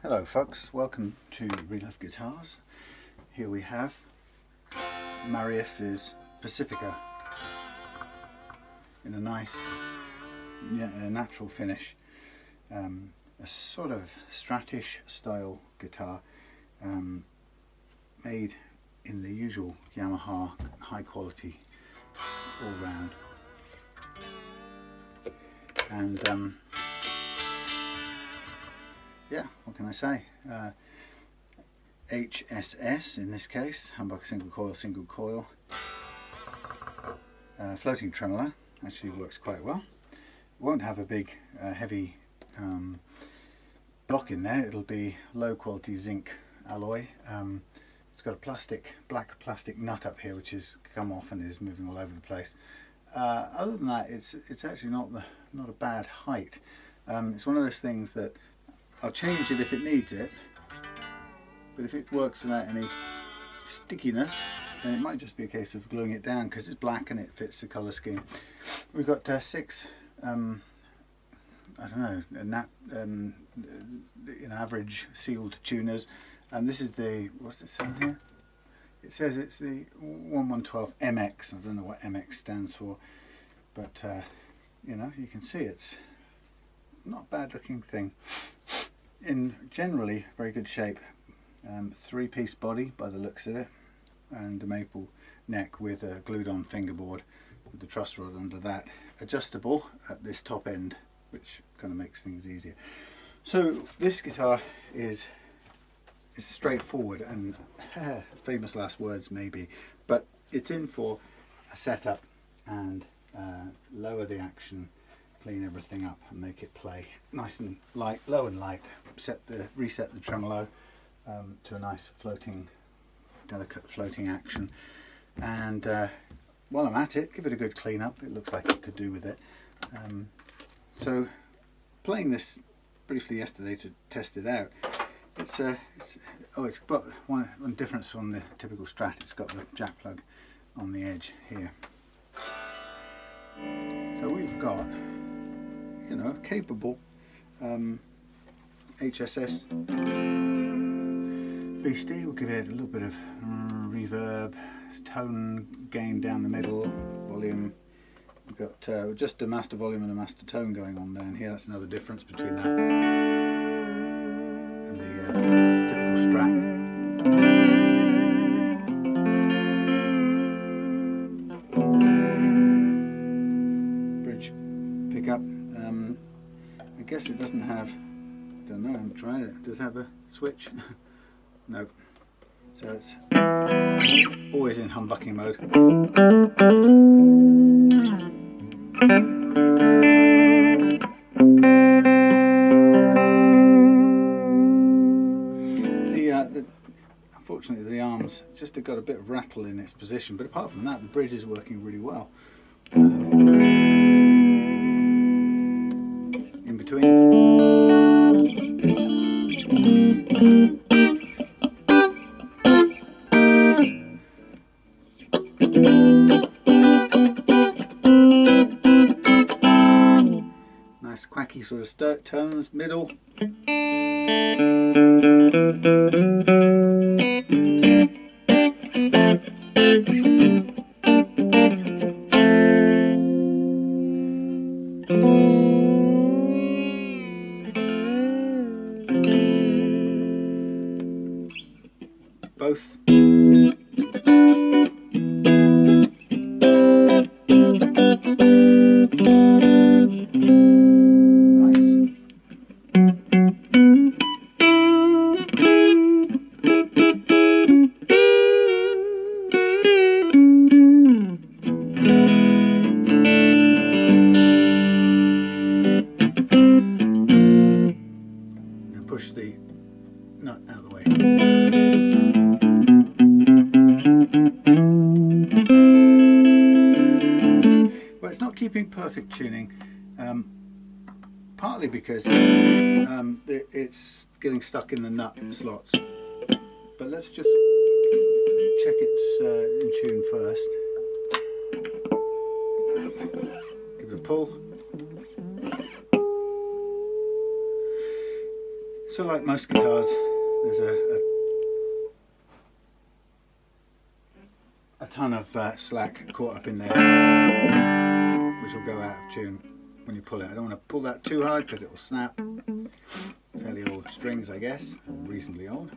Hello folks, welcome to Relive Guitars. Here we have Marius's Pacifica in a nice natural finish. A sort of Stratish style guitar made in the usual Yamaha high quality all round. And yeah, what can I say? HSS in this case, humbucker single coil. Floating tremolo actually works quite well. Won't have a big heavy block in there. It'll be low quality zinc alloy. It's got a black plastic nut up here which has come off and is moving all over the place. Other than that, it's actually not a bad height. It's one of those things that I'll change it if it needs it, but if it works without any stickiness, then it might just be a case of gluing it down because it's black and it fits the colour scheme. We've got 6, I don't know, average sealed tuners, and this is the, what's it saying here? It says it's the 1112 MX. I don't know what MX stands for, but you know, you can see it's not a bad looking thing. In generally very good shape. 3-piece body by the looks of it, and a maple neck with a glued on fingerboard with the truss rod under that. Adjustable at this top end, which kind of makes things easier. So this guitar is straightforward and famous last words maybe, but it's in for a setup and lower the action, clean everything up and make it play nice and light, low and light. Reset the tremolo to a nice delicate floating action, and while I'm at it, give it a good clean up. It looks like it could do with it. So playing this briefly yesterday to test it out, it's got one difference from the typical Strat. It's got the jack plug on the edge here. So we've got, you know, capable HSS beastie. We'll give it a little bit of reverb, tone gain down the middle, volume. We've got just a master volume and a master tone going on down here. That's another difference between that and the typical Strat. Bridge pickup. I guess it doesn't have, I don't know, I haven't tried it. Does it have a switch? No. So it's always in humbucking mode. Unfortunately the arms just have got a bit of rattle in its position, but apart from that the bridge is working really well. In between. Nice quacky sort of tones, middle. Both. Push the nut out of the way. Well, it's not keeping perfect tuning, partly because it's getting stuck in the nut slots. But let's just check it's in tune first. Give it a pull. So like most guitars, there's a ton of slack caught up in there, which will go out of tune when you pull it. I don't want to pull that too hard because it will snap. Fairly old strings, I guess, reasonably old.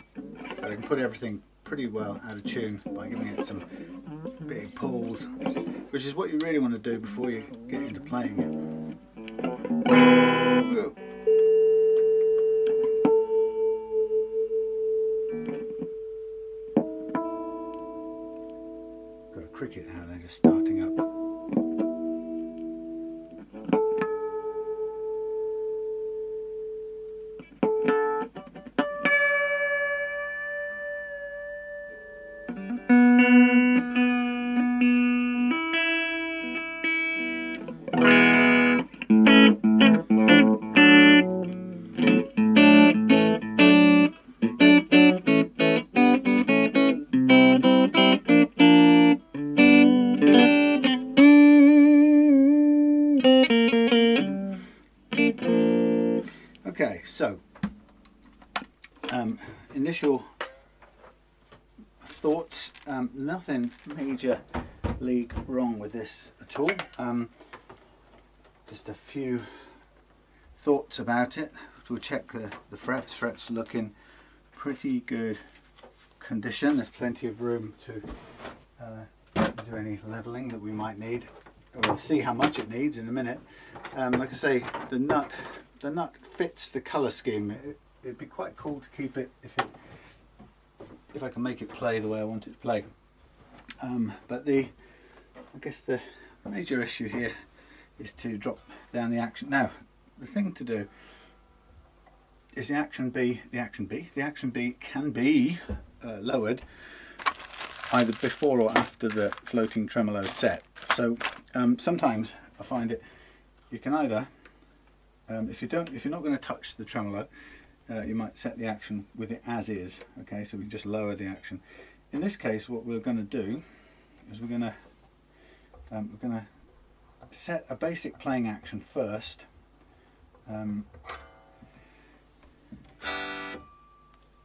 But I can put everything pretty well out of tune by giving it some big pulls, which is what you really want to do before you get into playing it. Whoa. Got a cricket out there just starting up. Okay, so initial thoughts, nothing majorly wrong with this at all, just a few thoughts about it. We'll check the frets look in pretty good condition. There's plenty of room to do any leveling that we might need. We'll see how much it needs in a minute. Like I say, the nut fits the colour scheme. It'd be quite cool to keep it if I can make it play the way I want it to play. But I guess the major issue here is to drop down the action. Now, the thing to do is the action B can be lowered either before or after the floating tremolo is set. So sometimes I find it, you can either if you're not going to touch the tremolo, you might set the action with it as is. Okay, so we just lower the action. In this case, what we're going to do is we're going to set a basic playing action first,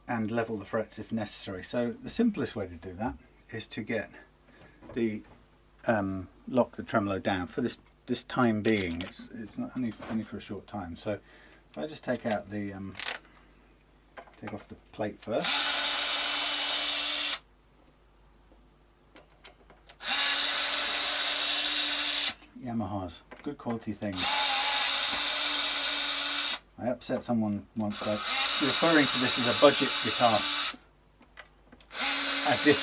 and level the frets if necessary. So the simplest way to do that is to get the lock the tremolo down for this time being. It's not only for a short time. So if I just take out the take off the plate first. Yamaha's good quality things. I upset someone once by referring to this as a budget guitar, as if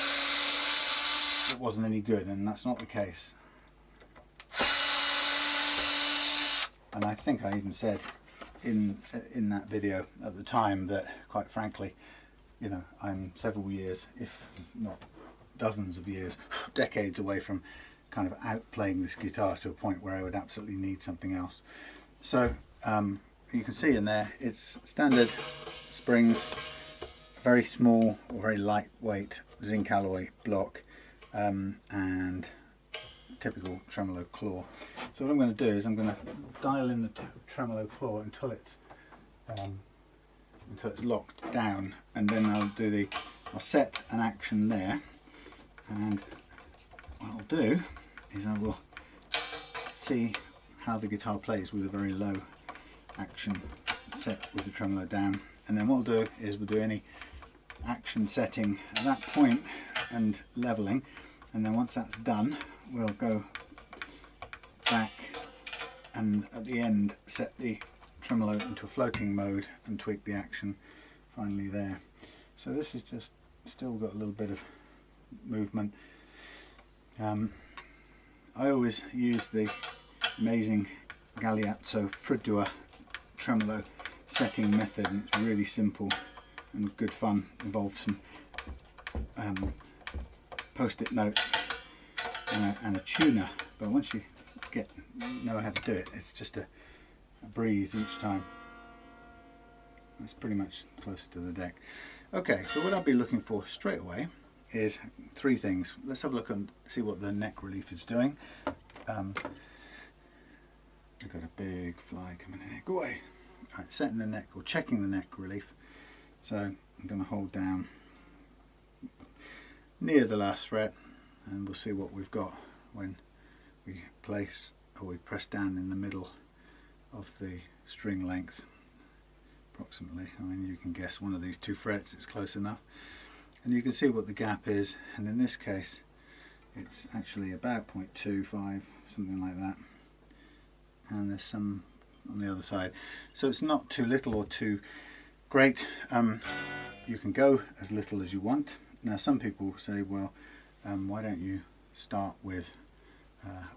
it wasn't any good, and that's not the case. And I think I even said in that video at the time that, quite frankly, you know, I'm several years, if not dozens of years, decades away from kind of outplaying this guitar to a point where I would absolutely need something else. So you can see in there it's standard springs, very small or very lightweight zinc alloy block, and typical tremolo claw. So what I'm going to do is I'm going to dial in the tremolo claw until it's locked down, and then I'll set an action there, and what I'll do is I will see how the guitar plays with a very low action set with the tremolo down, and then what we'll do is we'll do any action setting at that point and leveling, and then once that's done we'll go back and at the end set the tremolo into a floating mode and tweak the action finally there. So this is just still got a little bit of movement. I always use the amazing Galeazzo Fridua tremolo setting method, and it's really simple and good fun. Involves some post-it notes and a tuner, but once you know how to do it, it's just a breeze each time. It's pretty much close to the deck. Okay, so what I'll be looking for straight away is three things. Let's have a look and see what the neck relief is doing. I've got a big fly coming in here. Go away. Right, setting the neck, or checking the neck relief. So I'm going to hold down near the last fret, and we'll see what we've got when we place, or we press down in the middle of the string length approximately. I mean, you can guess one of these two frets, it's close enough, and you can see what the gap is, and in this case it's actually about 0.25, something like that, and there's some on the other side, so it's not too little or too great. You can go as little as you want. Now some people say, well, why don't you start with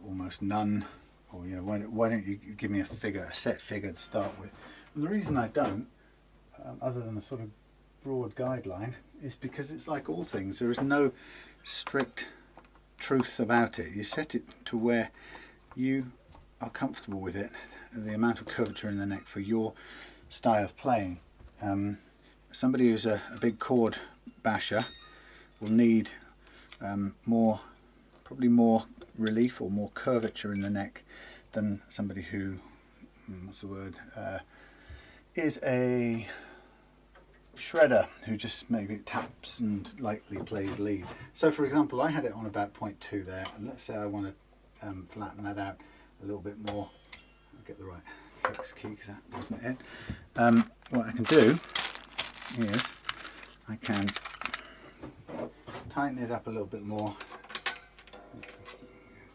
almost none, or you know, why don't you give me a figure, a set figure to start with? And the reason I don't, other than a sort of broad guideline, is because it's like all things, there is no strict truth about it. You set it to where you are comfortable with it, the amount of curvature in the neck for your style of playing. Somebody who's a big chord basher will need probably more relief or more curvature in the neck than somebody who, what's the word, is a shredder who just maybe taps and lightly plays lead. So for example, I had it on about 0.2 there, and let's say I want to flatten that out a little bit more. I'll get the right hex key because that wasn't it. What I can do is I can tighten it up a little bit more.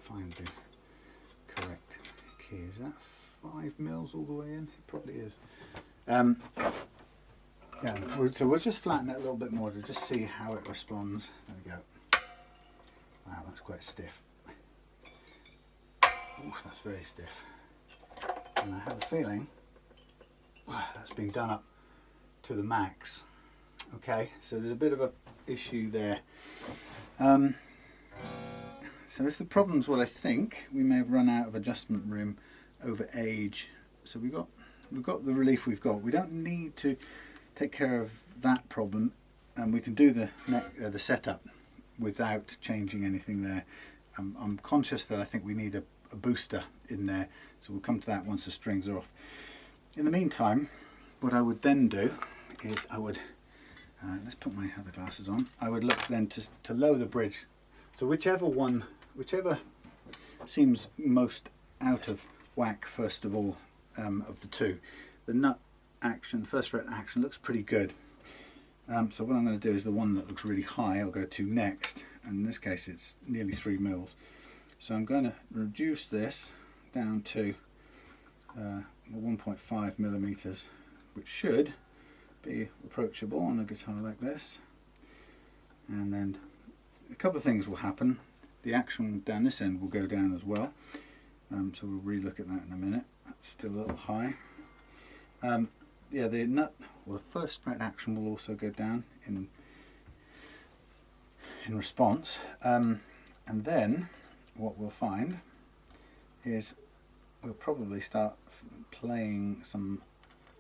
Find the correct key. Is that 5 mils all the way in? It probably is. Yeah, so we'll just flatten it a little bit more to just see how it responds. There we go. Wow, that's quite stiff. Ooh, that's very stiff. And I have a feeling that's been done up to the max. Okay, so there's a bit of a issue there. So if the problem's what I think, we may have run out of adjustment room over age. So we've got the relief we've got. We don't need to take care of that problem, and we can do the setup without changing anything there. I'm conscious that I think we need a booster in there, so we'll come to that once the strings are off. In the meantime, what I would then do is I would, let's put my other glasses on, I would look then to lower the bridge. So whichever seems most out of whack first of all of the two. The nut action, first fret action, looks pretty good. So what I'm going to do is the one that looks really high I'll go to next, and in this case it's nearly 3 mils. So I'm going to reduce this down to 1.5 millimeters, which should be approachable on a guitar like this. And then a couple of things will happen. The action down this end will go down as well. So we'll re-look at that in a minute. That's still a little high. Yeah, the nut, or the first fret action will also go down in response. And then what we'll find is we'll probably start playing some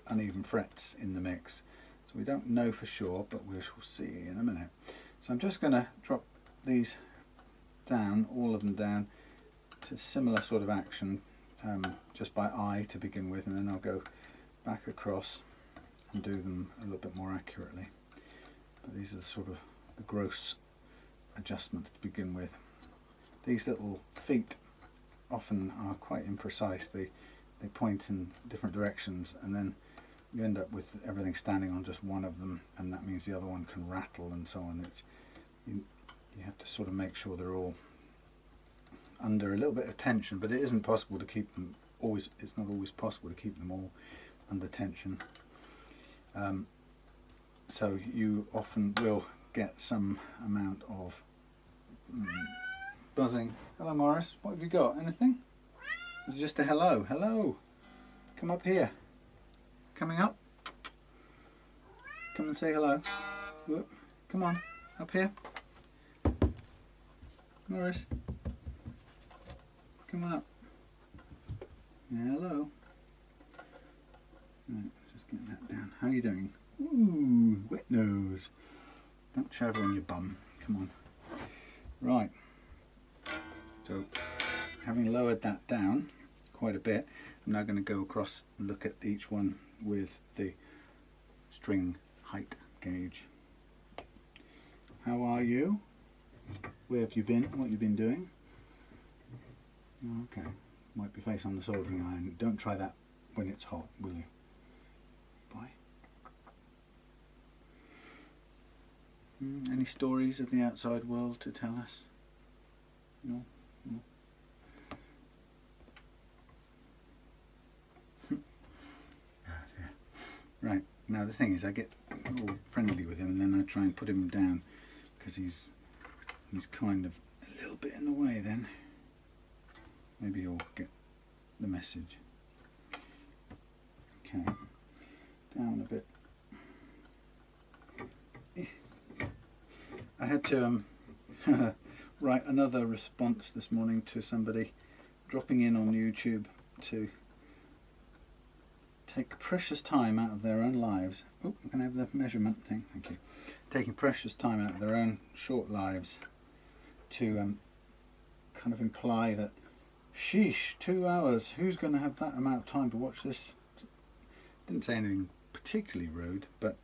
uneven frets in the mix. So we don't know for sure, but we shall see in a minute. So I'm just going to drop these down, all of them down, to similar sort of action, just by eye to begin with, and then I'll go back across and do them a little bit more accurately. But these are the sort of the gross adjustments to begin with. These little feet often are quite imprecise. They point in different directions, and then you end up with everything standing on just one of them, and that means the other one can rattle and so on. You have to sort of make sure they're all under a little bit of tension, but it isn't possible to keep them always. It's not always possible to keep them all under tension. So you often will get some amount of buzzing. Hello, Marius. What have you got? Anything? It's just a hello. Hello. Come up here. Coming up. Come and say hello. Look. Come on. Up here. Marius. Come on up. Hello. Right, just get that down. How are you doing? Ooh, wet nose. Don't shove on your bum. Come on. Right. So, having lowered that down quite a bit, I'm now going to go across and look at each one with the string height gauge. How are you? Where have you been? What have you been doing? Okay, wipe your face on the soldering iron. Don't try that when it's hot, will you? Bye. Any stories of the outside world to tell us? No? No? Oh dear. Right, now the thing is I get all friendly with him and then I try and put him down because he's kind of a little bit in the way then. Maybe he'll get the message. Okay, down a bit. I had to write another response this morning to somebody dropping in on YouTube to take precious time out of their own lives. Oh, I'm going to have the measurement thing, thank you. Taking precious time out of their own short lives to kind of imply that, sheesh, 2 hours, who's going to have that amount of time to watch this? Didn't say anything particularly rude, but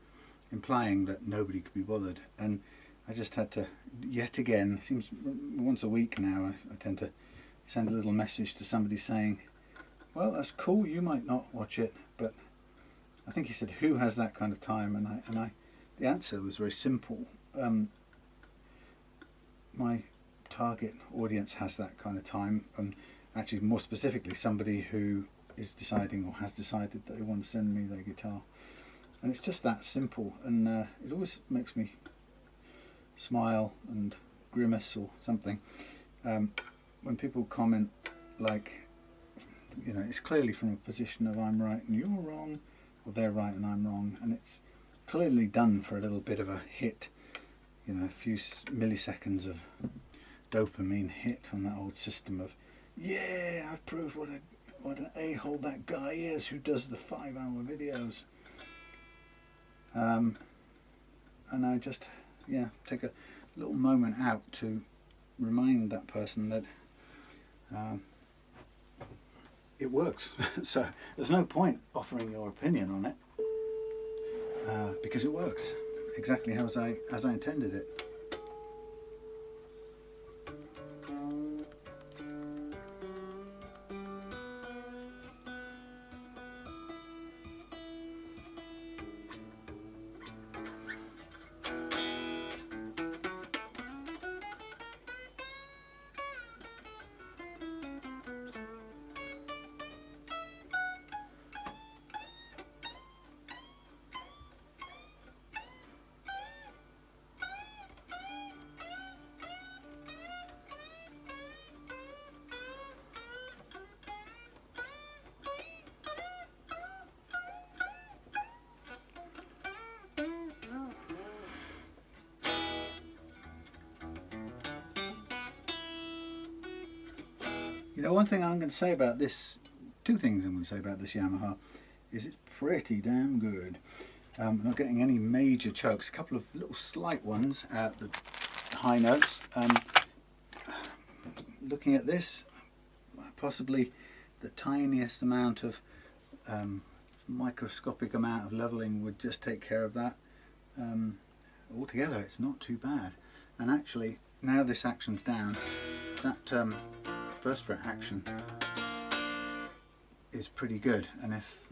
implying that nobody could be bothered. And I just had to, yet again, it seems once a week now, I tend to send a little message to somebody saying, well, that's cool, you might not watch it, but I think he said, who has that kind of time? And I the answer was very simple. My target audience has that kind of time, and actually more specifically somebody who is deciding or has decided that they want to send me their guitar. And it's just that simple, and it always makes me smile and grimace or something when people comment like, you know, it's clearly from a position of I'm right and you're wrong, or they're right and I'm wrong, and it's clearly done for a little bit of a hit, you know, a few milliseconds of dopamine hit on that old system of, yeah, I've proved what an a-hole that guy is who does the 5-hour videos. And I just, yeah, take a little moment out to remind that person that it works. So there's no point offering your opinion on it because it works exactly as I intended it. You know, one thing I'm going to say about this, two things I'm going to say about this Yamaha, is it's pretty damn good. Not getting any major chokes, a couple of little slight ones at the high notes. Looking at this, possibly the tiniest amount of microscopic amount of leveling would just take care of that. Altogether it's not too bad, and actually now this action's down, that first fret action is pretty good, and if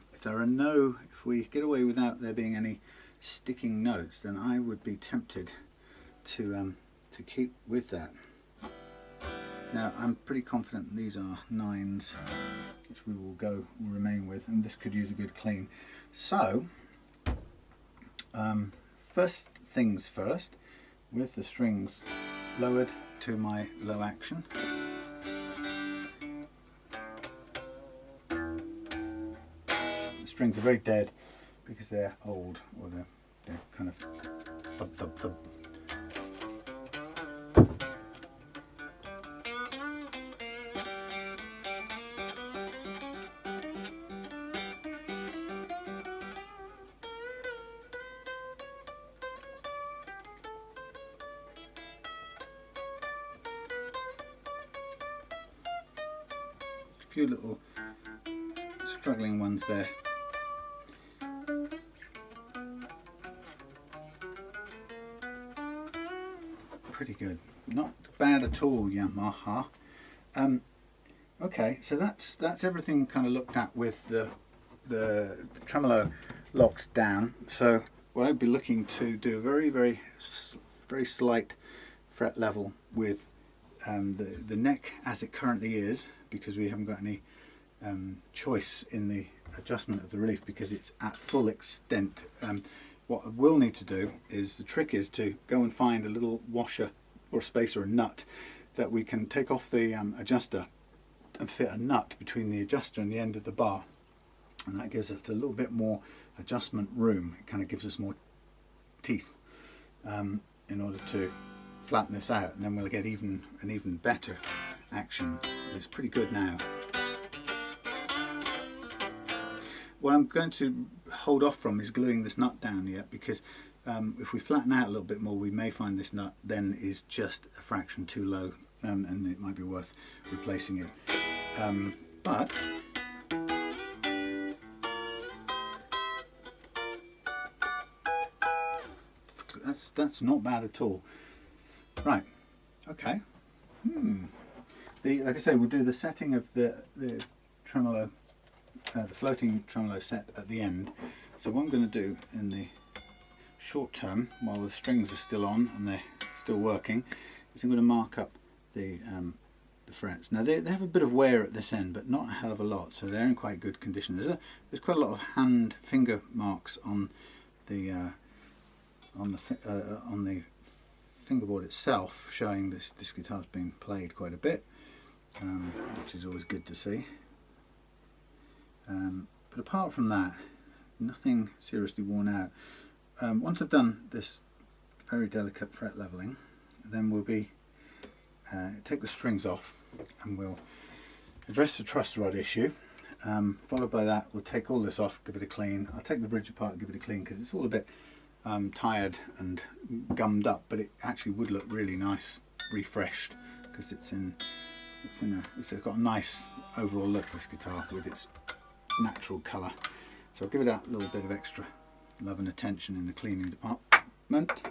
we get away without there being any sticking notes, then I would be tempted to keep with that. Now I'm pretty confident these are 9s, which we'll remain with, and this could use a good clean. So first things first, with the strings lowered to my low action. Strings are very dead because they're old, or they're kind of thub thub thub. A few little struggling ones there. pretty good. Not bad at all, Yamaha. Okay, so that's everything kind of looked at with the tremolo locked down. So what I'd be looking to do a very slight fret level with the neck as it currently is, because we haven't got any choice in the adjustment of the relief because it's at full extent. What I will need to do is, the trick is to go and find a little washer or spacer, a nut, that we can take off the adjuster and fit a nut between the adjuster and the end of the bar, and that gives us a little bit more adjustment room. It kind of gives us more teeth in order to flatten this out, and then we'll get an even better action. It's pretty good now. What I'm going to hold off from is gluing this nut down yet, because if we flatten out a little bit more, we may find this nut then is just a fraction too low, and it might be worth replacing it. But that's not bad at all. Right, okay. Like I say, we'll do the setting of the tremolo, the floating tremolo set at the end. So what I'm going to do in the short term, while the strings are still on and they're still working, is I'm going to mark up the frets. Now they have a bit of wear at this end, but not a hell of a lot, so they're in quite good condition. There's quite a lot of finger marks on the fingerboard itself, showing this guitar's been played quite a bit, which is always good to see. But apart from that, nothing seriously worn out. Once I've done this very delicate fret leveling, then we'll take the strings off and we'll address the truss rod issue. Followed by that, we'll take all this off, give it a clean. I'll take the bridge apart, give it a clean, because it's all a bit tired and gummed up, but it actually would look really nice refreshed, because it's got a nice overall look, this guitar, with its natural colour. So I'll give it that little bit of extra love and attention in the cleaning department.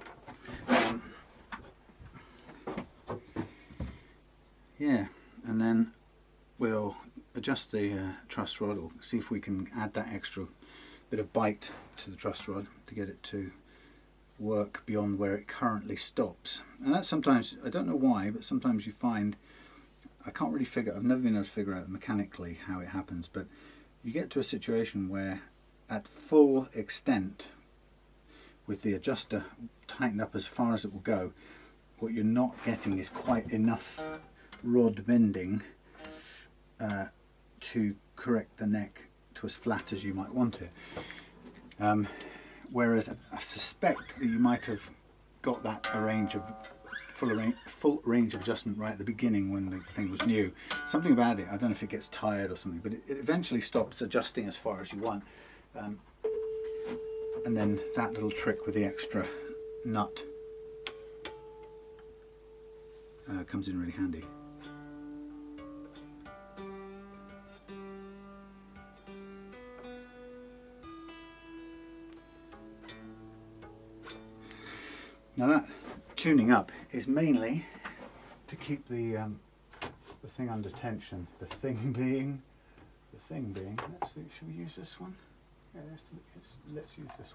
Yeah, and then we'll adjust the truss rod, or see if we can add that extra bit of bite to the truss rod to get it to work beyond where it currently stops. And that's sometimes, I don't know why, but sometimes you find, I can't really I've never been able to figure out mechanically how it happens, but you get to a situation where at full extent, with the adjuster tightened up as far as it will go, what you're not getting is quite enough rod bending to correct the neck to as flat as you might want it. Whereas I suspect that you might have got that full range of adjustment right at the beginning when the thing was new. Something about it, I don't know if it gets tired or something, but it eventually stops adjusting as far as you want. And then that little trick with the extra nut comes in really handy. Now that tuning up is mainly to keep the thing under tension. The thing being, let's see, should we use this one? Yeah, let's use this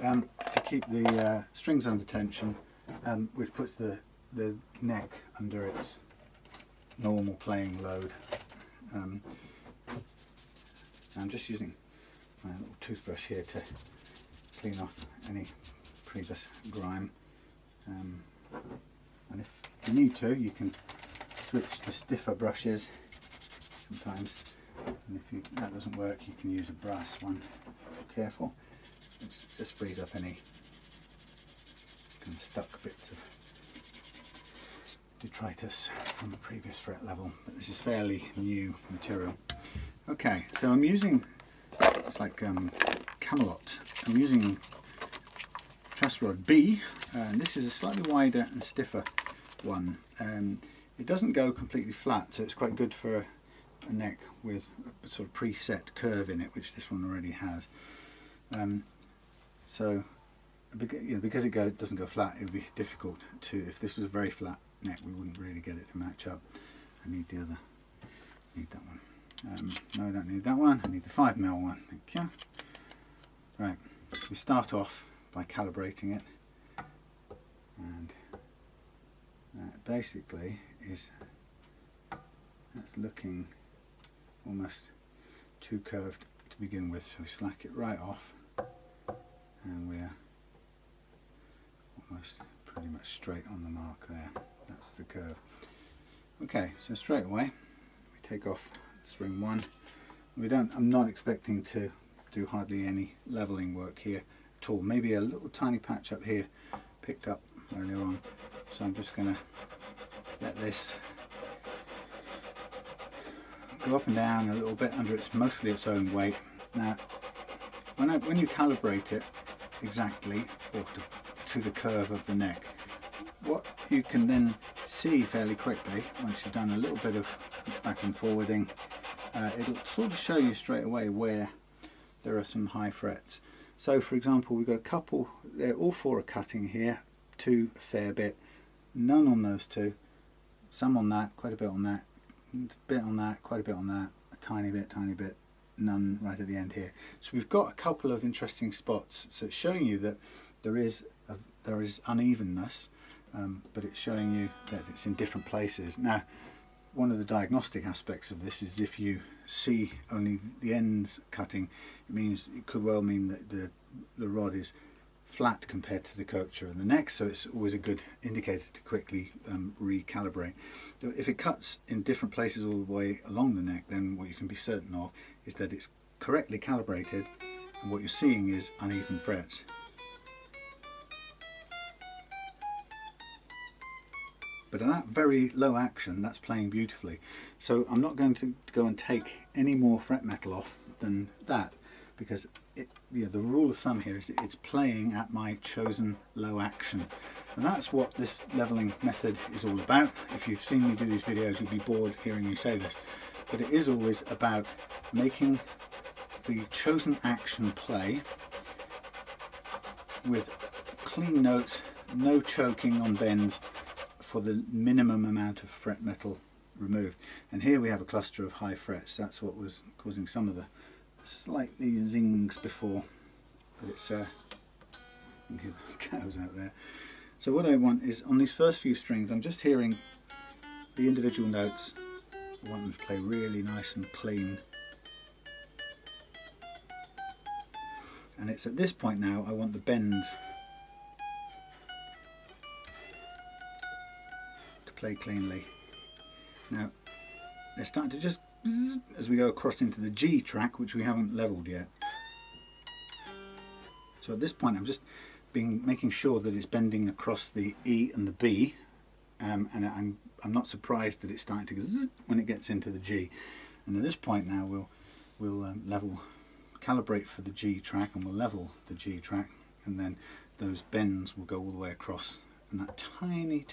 one. To keep the strings under tension, which puts the neck under its normal playing load. I'm just using my little toothbrush here to clean off any previous grime, and if you need to, you can switch to stiffer brushes sometimes, and if that doesn't work, you can use a brass one. Be careful, it just frees up any kind of stuck bits of detritus from the previous fret level, but this is fairly new material. Okay, so I'm using, it's like Camelot, I'm using truss rod B, and this is a slightly wider and stiffer one. It doesn't go completely flat, so it's quite good for a neck with a sort of preset curve in it, which this one already has. So because it doesn't go flat, it would be difficult to, if this was a very flat neck, we wouldn't really get it to match up. I need the other, need that one. No, I don't need that one, I need the 5mm one, thank you. Right, we start off by calibrating it, and that basically is, that's looking almost too curved to begin with, so we slack it right off, and we're almost pretty much straight on the mark there. That's the curve. Okay, so straight away we take off string 1. I'm not expecting to do hardly any leveling work here at all. Maybe a little tiny patch up here picked up earlier on, so I'm just going to let this go up and down a little bit under mostly its own weight. Now when you calibrate it exactly, or to the curve of the neck, what you can then see fairly quickly, once you've done a little bit of back and forwarding, it'll sort of show you straight away where there are some high frets. So for example, we've got a couple, all 4 are cutting here, 2 a fair bit, none on those 2, some on that, quite a bit on that, a bit on that, quite a bit on that, a tiny bit, none right at the end here. So we've got a couple of interesting spots. So it's showing you that there is unevenness, but it's showing you that it's in different places. Now, one of the diagnostic aspects of this is if you see only the ends cutting, it could well mean that the rod is flat compared to the curvature of the neck, so it's always a good indicator to quickly recalibrate. If it cuts in different places all the way along the neck, then what you can be certain of is that it's correctly calibrated, and what you're seeing is uneven frets. But at that very low action, that's playing beautifully. So I'm not going to go and take any more fret metal off than that, because the rule of thumb here is it's playing at my chosen low action. And that's what this leveling method is all about. If you've seen me do these videos, you'll be bored hearing me say this. But it is always about making the chosen action play with clean notes, no choking on bends, for the minimum amount of fret metal removed. And here we have a cluster of high frets. That's what was causing some of the slightly zings before, but it's you can hear the cows out there. So what I want is, on these first few strings, I'm just hearing the individual notes. I want them to play really nice and clean. And it's at this point now I want the bends to play cleanly. Now they're starting to just zzz as we go across into the G track, which we haven't leveled yet. So at this point I'm just making sure that it's bending across the E and the B, and I'm not surprised that it's starting to go zzz when it gets into the G. And at this point now we'll calibrate for the G track, and we'll level the G track, and then those bends will go all the way across, and that tiny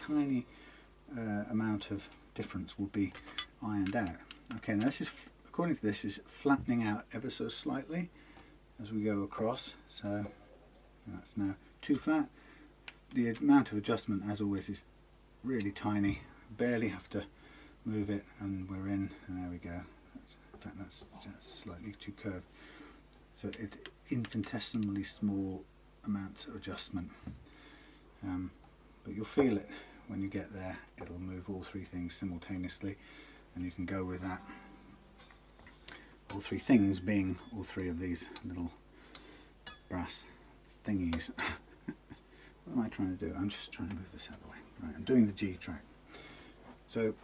amount of difference will be ironed out. Okay, now this is, according to this, is flattening out ever so slightly as we go across, so that's now too flat. The amount of adjustment, as always, is really tiny. Barely have to move it, and we're in, and there we go. In fact, that's just slightly too curved. So it's infinitesimally small amounts of adjustment, but you'll feel it when you get there. It'll move all three things simultaneously, and you can go with that. All three things being all three of these little brass thingies. What am I trying to do? I'm just trying to move this out of the way. Right, I'm doing the G track. So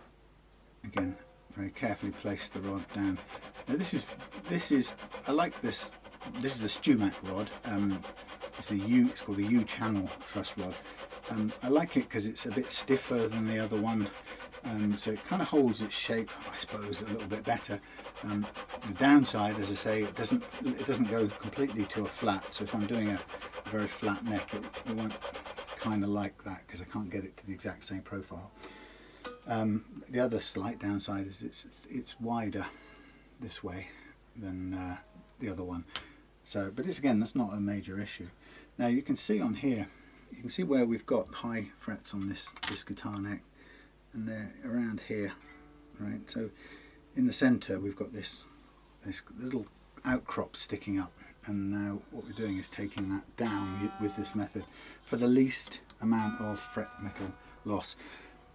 again, very carefully place the rod down. Now this is I like this. This is the Stumac rod. It's called the U channel truss rod. I like it because it's a bit stiffer than the other one, so it kind of holds its shape, I suppose, a little bit better. The downside, as I say, it doesn't go completely to a flat. So if I'm doing a very flat neck, it won't kind of like that, because I can't get it to the exact same profile. The other slight downside is it's wider this way than the other one, So, but it's, again, that's not a major issue. Now you can see on here, you can see where we've got high frets on this guitar neck, and they're around here, right? So in the center we've got this little outcrop sticking up, and now what we're doing is taking that down with this method for the least amount of fret metal loss.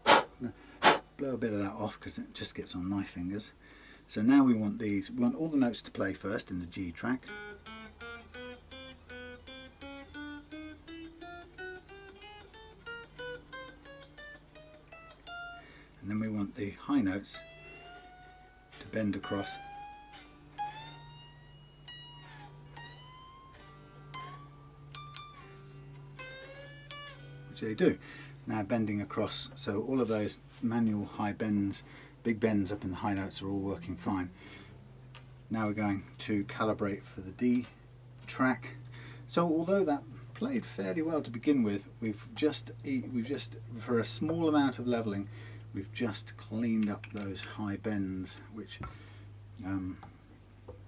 Blow a bit of that off because it just gets on my fingers. So now we want all the notes to play first in the G track. And then we want the high notes to bend across. Which they do. Now bending across, so all of those manual high bends, big bends up in the high notes are all working fine. Now we're going to calibrate for the D track. So although that played fairly well to begin with, we've just for a small amount of leveling, we've just cleaned up those high bends, which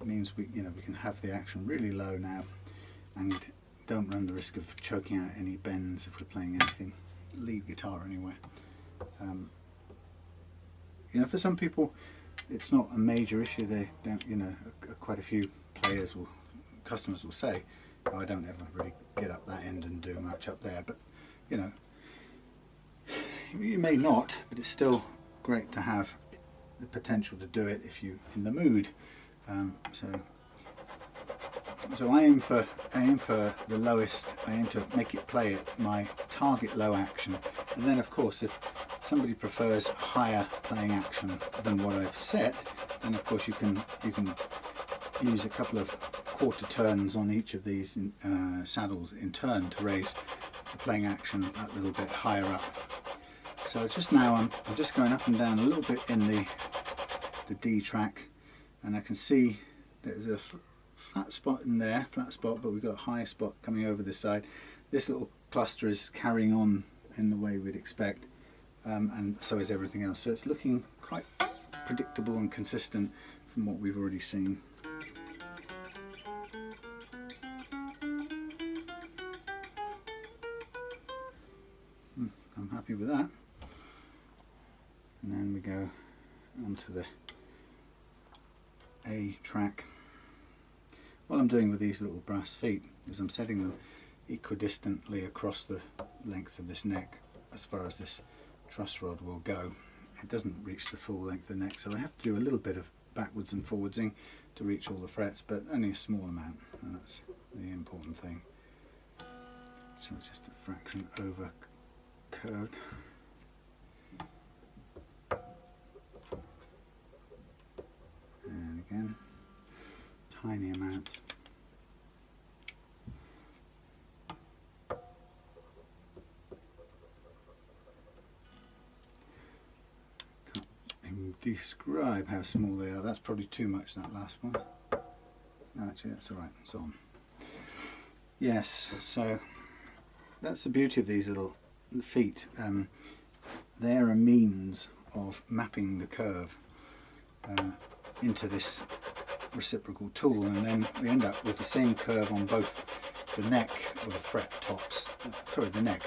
means we can have the action really low now and don't run the risk of choking out any bends if we're playing anything lead guitar anywhere. For some people it's not a major issue. They don't, quite a few customers will say, oh, I don't ever really get up that end and do much up there, but you may not, but it's still great to have the potential to do it if you're in the mood. So I aim for the lowest. I aim to make it play at my target low action, and then of course if somebody prefers a higher playing action than what I've set, then of course you can use a couple of quarter turns on each of these saddles in turn to raise the playing action that little bit higher up. So just now I'm just going up and down a little bit in the D track, and I can see there's a flat spot in there, but we've got a high spot coming over this side. This little cluster is carrying on in the way we'd expect, and so is everything else. So it's looking quite predictable and consistent from what we've already seen. I'm happy with that. And then we go onto the A track. What I'm doing with these little brass feet is I'm setting them equidistantly across the length of this neck as far as this truss rod will go. It doesn't reach the full length of the neck, so I have to do a little bit of backwards and forwardsing to reach all the frets, but only a small amount, and that's the important thing. So it's just a fraction over curved. And again, tiny amounts. Can't even describe how small they are. That's probably too much, that last one. No, actually that's alright, it's on. Yes, so that's the beauty of these little feet. They're a means of mapping the curve into this reciprocal tool, and then we end up with the same curve on both the neck or the fret tops, sorry, the neck,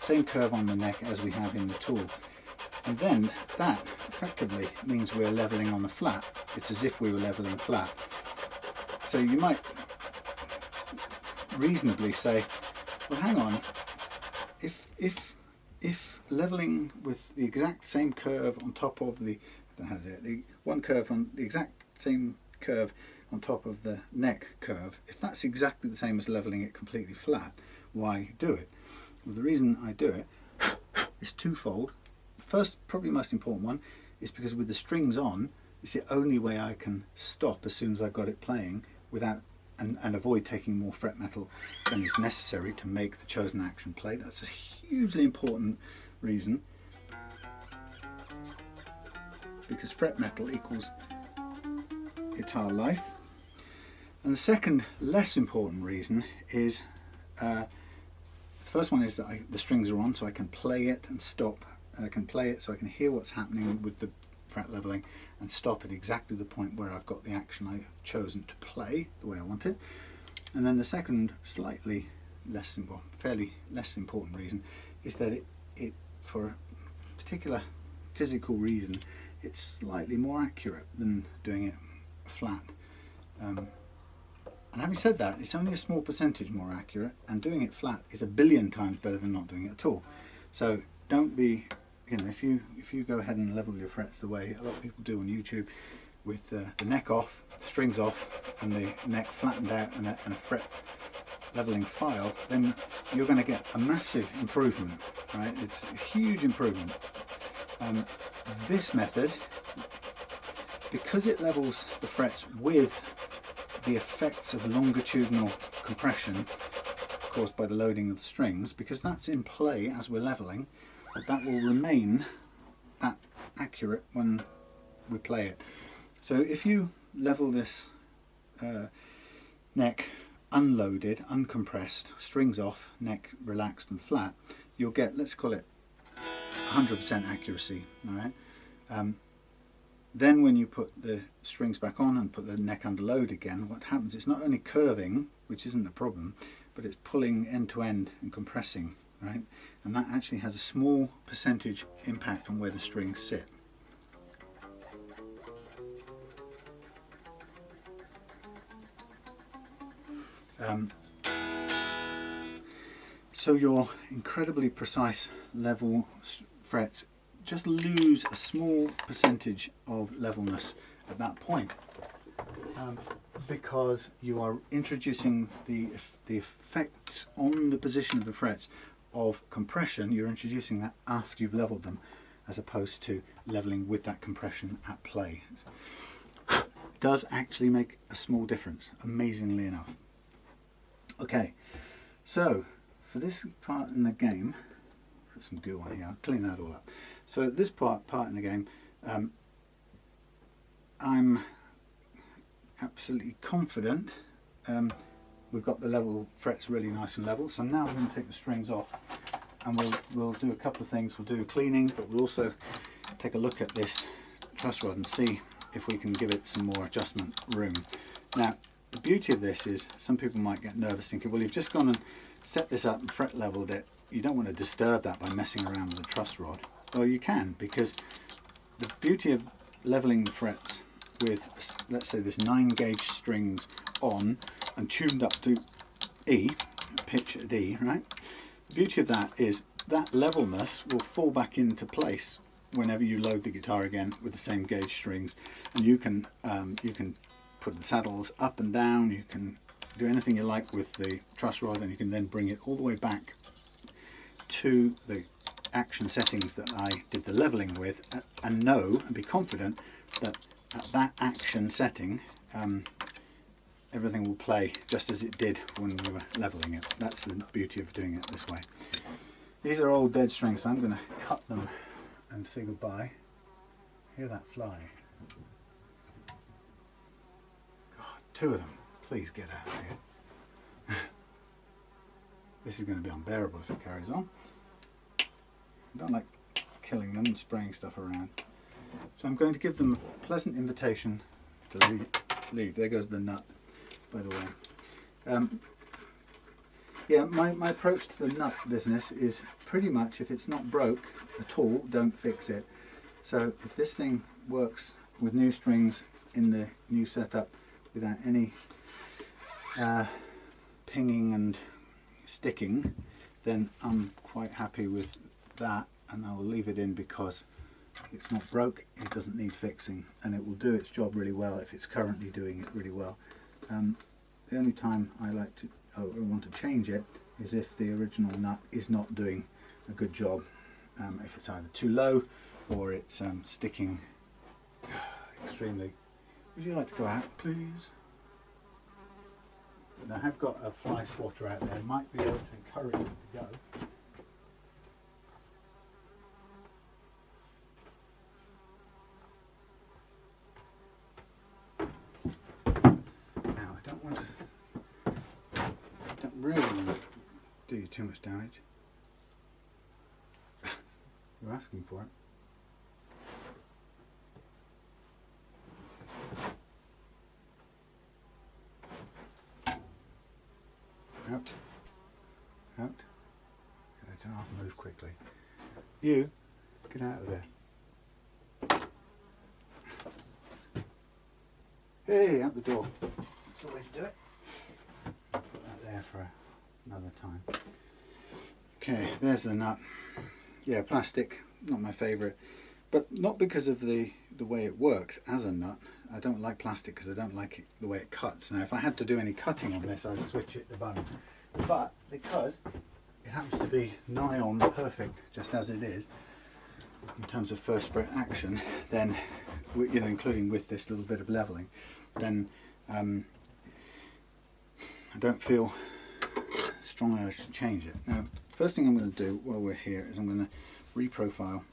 same curve on the neck as we have in the tool, and then that effectively means we're leveling on the flat. It's as if we were leveling flat. So you might reasonably say, well, hang on, if leveling with the exact same curve on top of the one curve on the exact same curve on top of the neck curve, if that's exactly the same as leveling it completely flat, why do it? Well, the reason I do it is twofold. The first, probably most important one, is because with the strings on, it's the only way I can stop as soon as I've got it playing without and avoid taking more fret metal than is necessary to make the chosen action play. That's a hugely important reason, because fret metal equals guitar life. And the second, less important reason is, the first one is that the strings are on, so I can play it and stop. I can play it so I can hear what's happening with the fret leveling and stop at exactly the point where I've got the action I've chosen to play the way I want it. And then the second, slightly less, well, fairly less important reason is that it for a particular physical reason, it's slightly more accurate than doing it flat. And having said that, it's only a small percentage more accurate, and doing it flat is a billion times better than not doing it at all. So don't be, you know, if you go ahead and level your frets the way a lot of people do on YouTube, with the neck off, strings off, and the neck flattened out, and a fret leveling file, then you're going to get a massive improvement, right? It's a huge improvement. This method, because it levels the frets with the effects of longitudinal compression caused by the loading of the strings, because that's in play as we're leveling, that will remain that accurate when we play it. So if you level this neck unloaded, uncompressed, strings off, neck relaxed and flat, you'll get, let's call it 100% accuracy. All right. Then when you put the strings back on and put the neck under load again, what happens, it's not only curving, which isn't the problem, but it's pulling end to end and compressing, right? And that actually has a small percentage impact on where the strings sit. So your incredibly precise level frets just lose a small percentage of levelness at that point, because you are introducing the effects on the position of the frets of compression. You're introducing that after you've leveled them, as opposed to leveling with that compression at play. It does actually make a small difference, amazingly enough. Okay, so for this part in the game, put some goo on here, I'll clean that all up. So this part in the game, I'm absolutely confident we've got the level frets really nice and level. So now we're going to take the strings off, and we'll do a couple of things. We'll do a cleaning, but we'll also take a look at this truss rod and see if we can give it some more adjustment room. Now, the beauty of this is some people might get nervous thinking, well, you've just gone and set this up and fret leveled it. You don't want to disturb that by messing around with the truss rod. Well, you can, because the beauty of leveling the frets with, let's say, this 9 gauge strings on and tuned up to E, pitch at E, right? The beauty of that is that levelness will fall back into place whenever you load the guitar again with the same gauge strings, and you can put the saddles up and down, you can do anything you like with the truss rod, and you can then bring it all the way back to the action settings that I did the leveling with, and know and be confident that at that action setting everything will play just as it did when we were leveling it. That's the beauty of doing it this way. These are old dead strings, so I'm going to cut them and say goodbye. Hear that fly? God, 2 of them. Please get out of here. This is going to be unbearable if it carries on. I don't like killing them and spraying stuff around. So I'm going to give them a pleasant invitation to leave. There goes the nut, by the way. Yeah, my approach to the nut business is pretty much, if it's not broke at all, don't fix it. So if this thing works with new strings in the new setup without any pinging and sticking, then I'm quite happy with that, and I will leave it in because it's not broke, it doesn't need fixing, and it will do its job really well if it's currently doing it really well. The only time I like to want to change it is if the original nut is not doing a good job, if it's either too low or it's sticking extremely. Would you like to go out, please? And I have got a fly swatter out there, might be able to encourage them to go. Now I don't really want to do you too much damage. You're asking for it. Out. Out. They don't have to move quickly. You, get out of there. Hey, out the door. That's the way to do it. Put that there for another time. Okay, there's the nut. Yeah, plastic, not my favourite. But not because of the way it works as a nut. I don't like plastic because I don't like the way it cuts. Now if I had to do any cutting on this, I'd switch it to bone. But because it happens to be nigh on perfect just as it is in terms of first fret action, then, you know, including with this little bit of levelling, then I don't feel strong urge to change it. Now first thing I'm going to do while we're here is I'm going to reprofile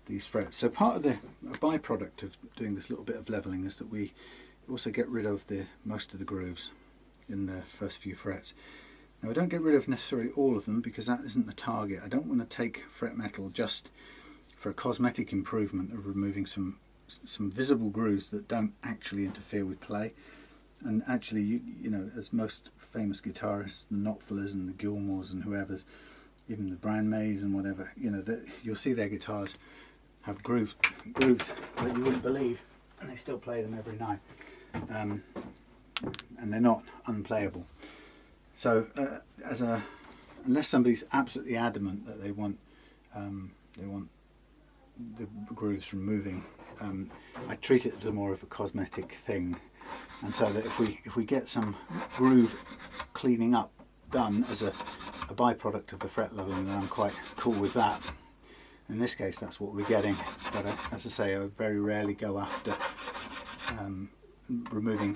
these frets. So part of a byproduct of doing this little bit of levelling is that we also get rid of most of the grooves in the first few frets. Now I don't get rid of necessarily all of them because that isn't the target. I don't want to take fret metal just for a cosmetic improvement of removing some visible grooves that don't actually interfere with play. And actually, you know, as most famous guitarists, the Knopflers and the Gilmores and whoever's, even the Brian Mays and whatever, you know, you'll see their guitars have grooves that you wouldn't believe, and they still play them every night, and they're not unplayable. So unless somebody's absolutely adamant that they want the grooves removing, I treat it as more of a cosmetic thing, and so that if we get some groove cleaning up done as a byproduct of the fret leveling, then I'm quite cool with that. In this case that's what we're getting, but as I say, I very rarely go after removing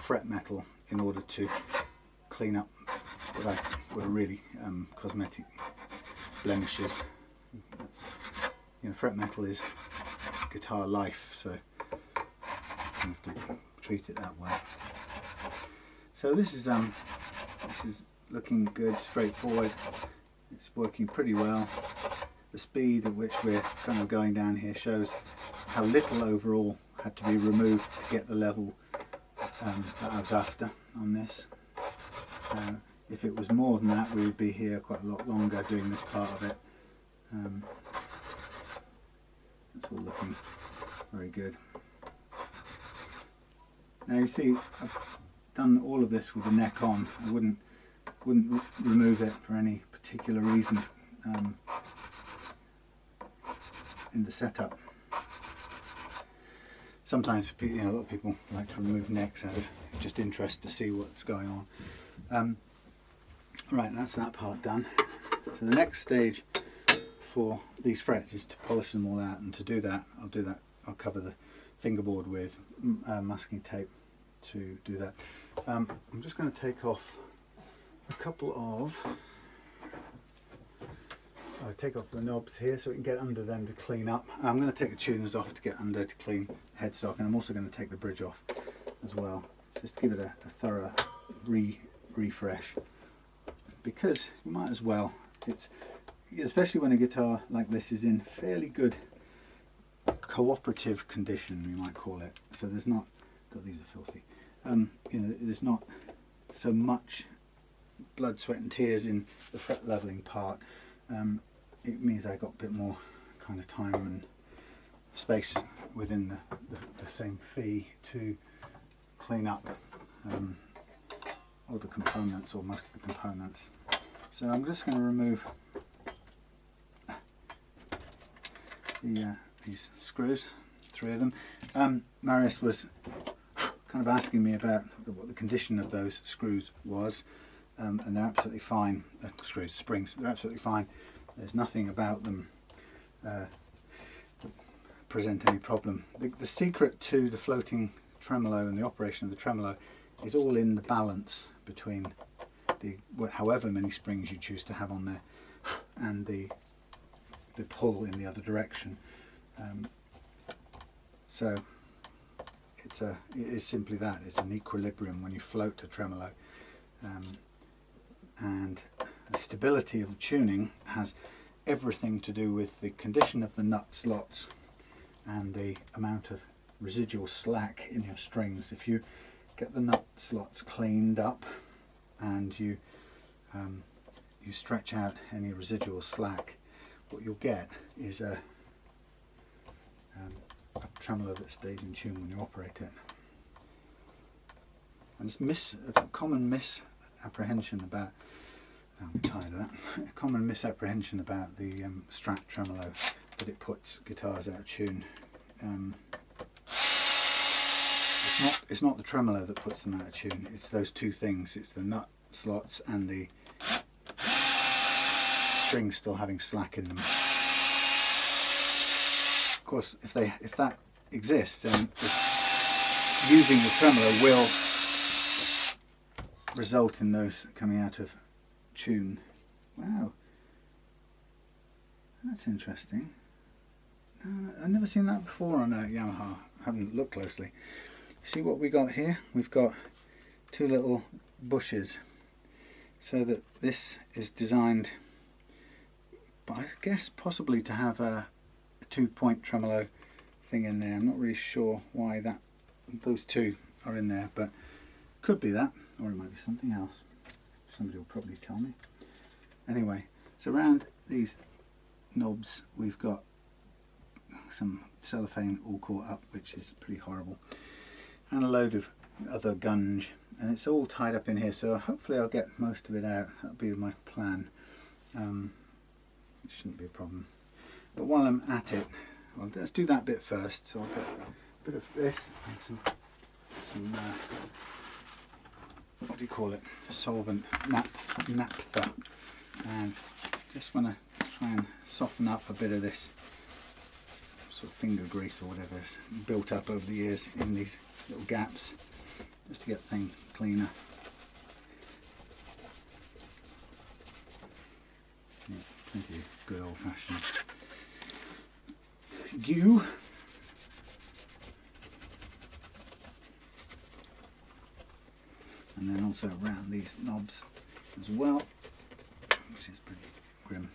fret metal in order to clean up what are really cosmetic blemishes. You know, fret metal is guitar life, so you have to treat it that way. So this is looking good, straightforward. It's working pretty well. The speed at which we're kind of going down here shows how little overall had to be removed to get the level that I was after on this. If it was more than that, we would be here quite a lot longer doing this part of it. It's all looking very good. Now you see, I've done all of this with the neck on. I wouldn't remove it for any particular reason in the setup. Sometimes, you know, a lot of people like to remove necks out of just interest to see what's going on. Right, that's that part done. So the next stage for these frets is to polish them all out, and to do that I'll cover the fingerboard with masking tape to do that. I'm just going to take off a couple of take off the knobs here so we can get under them to clean up. I'm going to take the tuners off to get under to clean headstock, and I'm also going to take the bridge off as well, just to give it a thorough refresh, because you might as well. It's especially when a guitar like this is in fairly good cooperative condition, we might call it. So there's not, God, these are filthy. You know, there's not so much blood, sweat and tears in the fret leveling part. It means I got a bit more kind of time and space within the same fee to clean up all the components, or most of the components. So I'm just going to remove these screws, 3 of them. Marius was kind of asking me about what the condition of those screws was, and they're absolutely fine. Springs, they're absolutely fine. There's nothing about them present any problem. The secret to the floating tremolo and the operation of the tremolo is all in the balance between however many springs you choose to have on there and the pull in the other direction. So it is simply that. It's an equilibrium when you float a tremolo, and the stability of the tuning has everything to do with the condition of the nut slots and the amount of residual slack in your strings. If you get the nut slots cleaned up, and you stretch out any residual slack, what you'll get is a tremolo that stays in tune when you operate it. And it's a common misapprehension about, I'm tired of that, a common misapprehension about the Strat tremolo, that it puts guitars out of tune. It's not the tremolo that puts them out of tune, it's those two things. It's the nut slots and the strings still having slack in them. Of course, if that exists, then using the tremolo will result in those coming out of tune. Wow, that's interesting. I've never seen that before on a Yamaha. I haven't looked closely. See what we got here? We've got two little bushes, so that this is designed, but I guess possibly to have a 2-point tremolo thing in there. I'm not really sure why those two are in there, but could be that, or it might be something else. Somebody will probably tell me. Anyway, so around these knobs we've got some cellophane all caught up, which is pretty horrible, and a load of other gunge, and it's all tied up in here, so hopefully I'll get most of it out. That'll be my plan. It shouldn't be a problem. But while I'm at it, well, let's do that bit first. So I'll get a bit of this and some what do you call it? Solvent, naphtha, and just want to try and soften up a bit of this sort of finger grease or whatever is built up over the years in these little gaps, just to get things cleaner. Yeah, plenty of good old-fashioned glue. And then also around these knobs as well, which is pretty grim.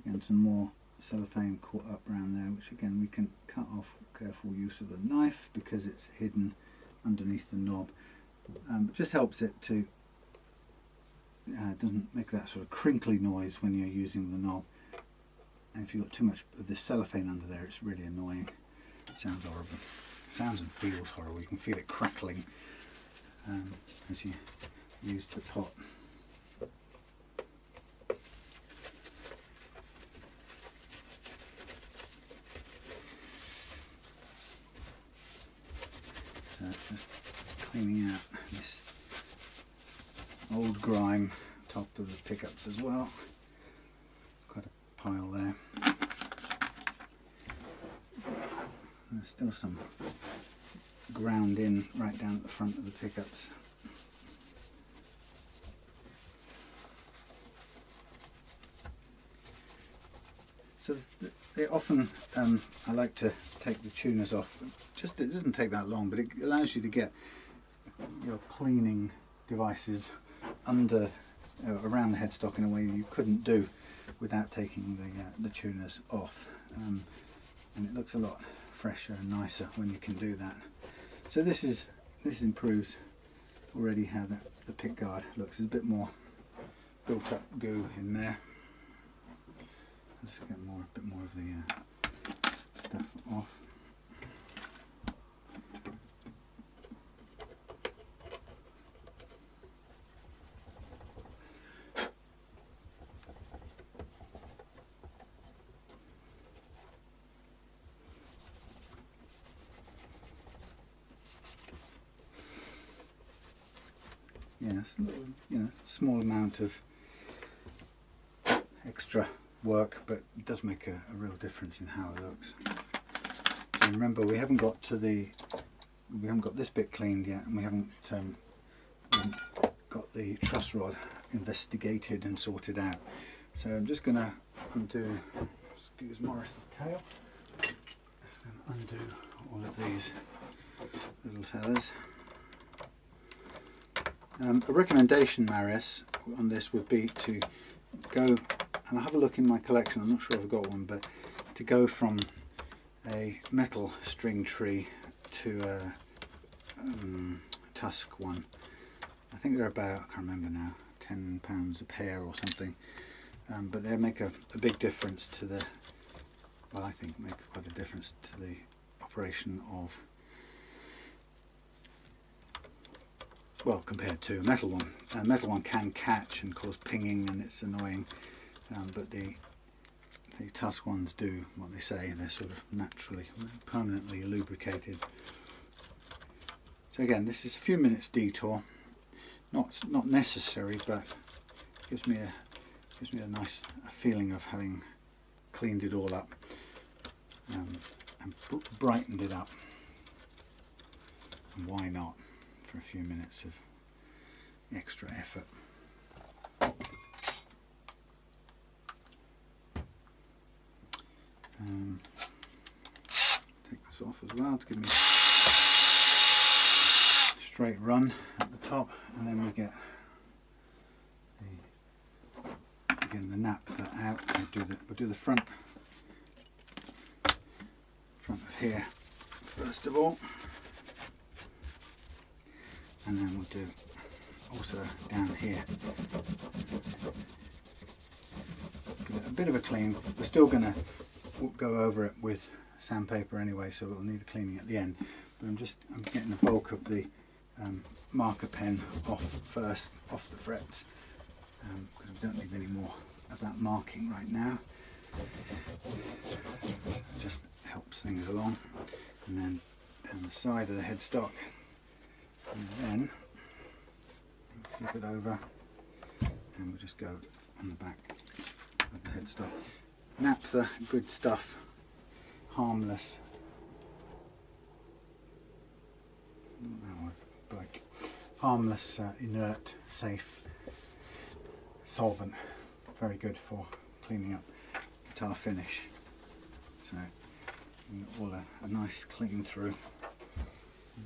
Again, some more cellophane caught up around there, which again we can cut off. Careful use of the knife because it's hidden underneath the knob. It just helps it to doesn't make that sort of crinkly noise when you're using the knob. And if you've got too much of this cellophane under there, it's really annoying. It sounds horrible. It sounds and feels horrible. You can feel it crackling as you use the pot. So just cleaning out this old grime top of the pickups as well. Quite a pile there. There's still some ground in right down at the front of the pickups. So they often, I like to take the tuners off. Just it doesn't take that long, but it allows you to get your cleaning devices under around the headstock in a way you couldn't do without taking the tuners off, and it looks a lot fresher and nicer when you can do that. So this improves already how the pick guard looks. There's a bit more built up goo in there. I'll just get a bit more of the stuff off. Yeah, it's a little, small amount of extra work, but it does make a real difference in how it looks. So remember, we haven't got this bit cleaned yet, and we haven't got the truss rod investigated and sorted out. So I'm just going to undo, excuse Morris's tail, just undo all of these little fellas. A recommendation, Marius, on this would be to go, and I'll have a look in my collection, I'm not sure if I've got one, but to go from a metal string tree to a tusk one. I think they're about, I can't remember now, £10 a pair or something, but they make a big difference to the, well, I think make quite a difference to the operation of, well, compared to a metal one. A metal one can catch and cause pinging and it's annoying, but the tusk ones do what they say, they're sort of naturally, permanently lubricated. So again, this is a few minutes detour, not necessary, but gives me a nice feeling of having cleaned it all up and brightened it up. And why not, for a few minutes of extra effort. Take this off as well to give me a straight run at the top, and then we get the naphtha out. We'll do the front of here first of all, and then we'll do also down here. Give it a bit of a clean. We're still going to go over it with sandpaper anyway, so we'll need a cleaning at the end. But I'm getting the bulk of the marker pen off first, off the frets, because we don't need any more of that marking right now. It just helps things along. And then down the side of the headstock, and then flip it over, and we'll just go on the back of the headstock. Naphtha, good stuff, harmless. That was like harmless, inert, safe solvent. Very good for cleaning up guitar finish. So all a nice clean through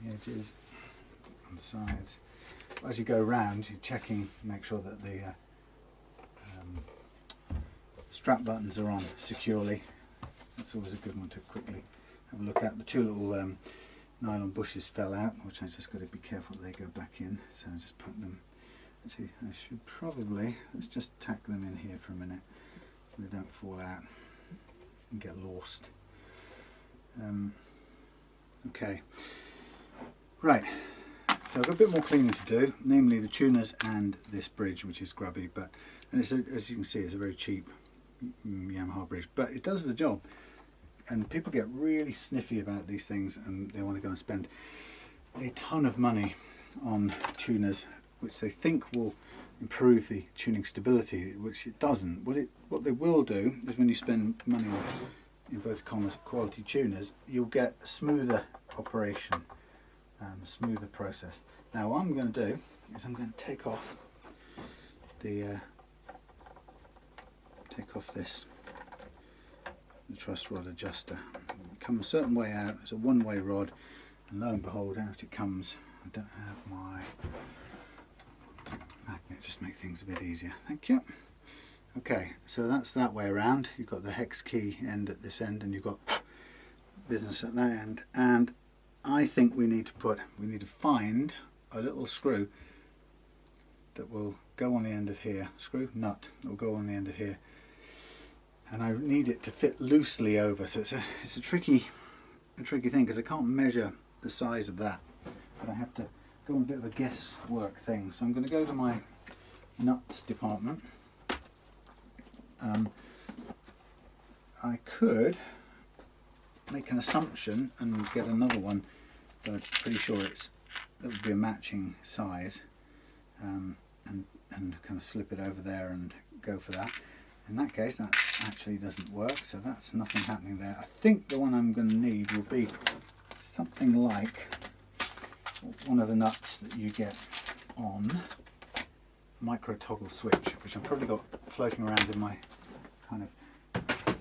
the edges and the sides. As you go around, you're checking, make sure that the strap buttons are on securely. That's always a good one to quickly have a look at. The two little nylon bushes fell out, which I just got to be careful that they go back in. So I just put them. Actually, I should probably, let's just tack them in here for a minute so they don't fall out and get lost. Okay, right. So I've got a bit more cleaning to do, namely the tuners and this bridge, which is grubby, and it's as you can see, it's a very cheap Yamaha bridge, but it does the job. And people get really sniffy about these things, and they want to go and spend a ton of money on tuners, which they think will improve the tuning stability, which it doesn't. What they will do is, when you spend money on inverted commas quality tuners, you'll get a smoother operation, a smoother process. Now what I'm going to do is I'm going to take off the this truss rod adjuster. It comes a certain way out. It's a one-way rod, and lo and behold, out it comes. I don't have my magnet, just make things a bit easier. Thank you. Okay, so that's that way around. You've got the hex key end at this end, and you've got business at that end. And I think we need to find a little screw that will go on the end of here. Screw nut that will go on the end of here. And I need it to fit loosely over, so it's a tricky thing, because I can't measure the size of that, but I have to go on a bit of a guesswork thing. So I'm going to go to my nuts department. I could make an assumption and get another one, but I'm pretty sure that would be a matching size, and kind of slip it over there and go for that. In that case, that actually doesn't work, so that's nothing happening there. I think the one I'm going to need will be something like one of the nuts that you get on micro toggle switch, which I've probably got floating around in my kind of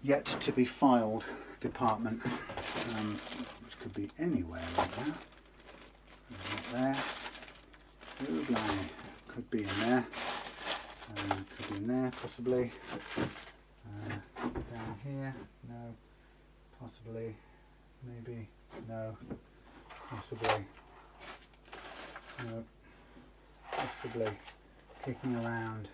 yet to be filed department, which could be anywhere like that. Not there. Ooh, blimey. Could be in there. Could be in there, possibly. Down here, no. Possibly, maybe, no. Possibly, no. possibly kicking around.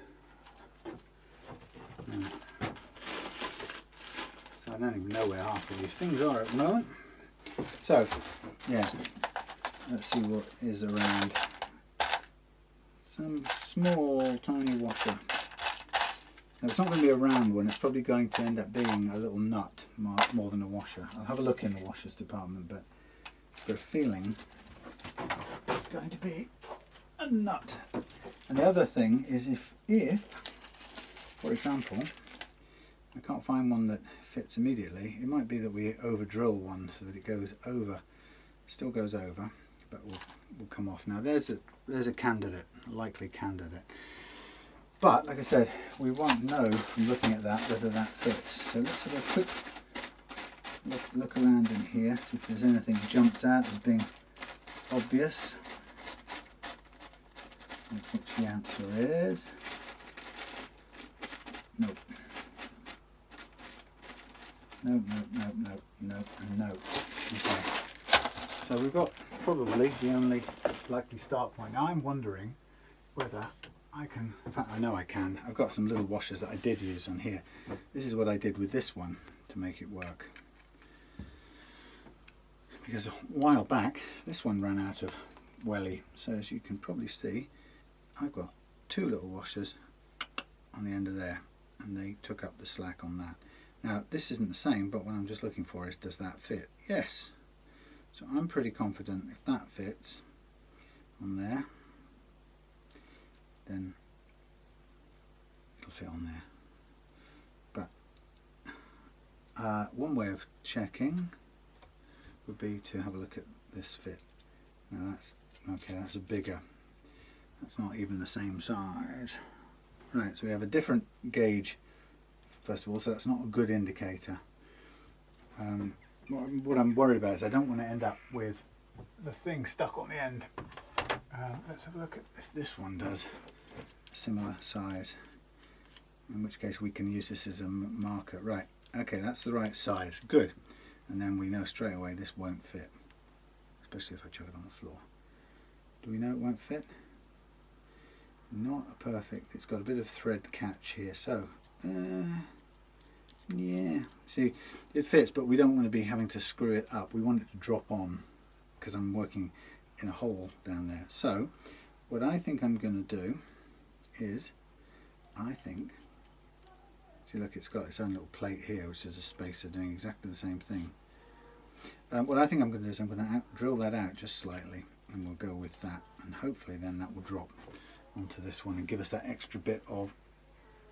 So I don't even know where half of these things are at the moment. So yeah, let's see what is around. Some small tiny washer. Now it's not going to be a round one, it's probably going to end up being a little nut more than a washer. I'll have a look in the washers department, but I've got a feeling it's going to be a nut. And the other thing is if for example, I can't find one that fits immediately, it might be that we over drill one so that it goes over, still goes over, but will come off. Now there's a candidate, a likely candidate. But like I said, we won't know from looking at that whether that fits. So let's have a quick look around in here, see if there's anything that jumps out as being obvious. Which the answer is nope. Nope, nope, nope, nope, nope, and nope. Okay. So we've got probably the only likely start point. Now I'm wondering whether I can, in fact I know I can, I've got some little washers that I did use on here. This is what I did with this one to make it work. Because a while back this one ran out of welly, so as you can probably see I've got two little washers on the end of there and they took up the slack on that. Now this isn't the same, but what I'm just looking for is does that fit? Yes. So I'm pretty confident if that fits on there, then it'll fit on there. But one way of checking would be to have a look at this fit. Now that's okay, that's a bigger, that's not even the same size. Right, so we have a different gauge first of all, so that's not a good indicator. What I'm worried about is I don't want to end up with the thing stuck on the end. Let's have a look at if this one does a similar size, in which case we can use this as a marker. Right, okay, that's the right size, good. And then we know straight away this won't fit, especially if I chuck it on the floor. Do we know it won't fit? Not a perfect, it's got a bit of thread catch here, so yeah, see it fits, but we don't want to be having to screw it up. We want it to drop on because I'm working in a hole down there. So what I think I'm going to do is, I think, see look, it's got its own little plate here which is a spacer doing exactly the same thing. What I think I'm going to do is I'm going to drill that out just slightly and we'll go with that, and hopefully then that will drop onto this one and give us that extra bit of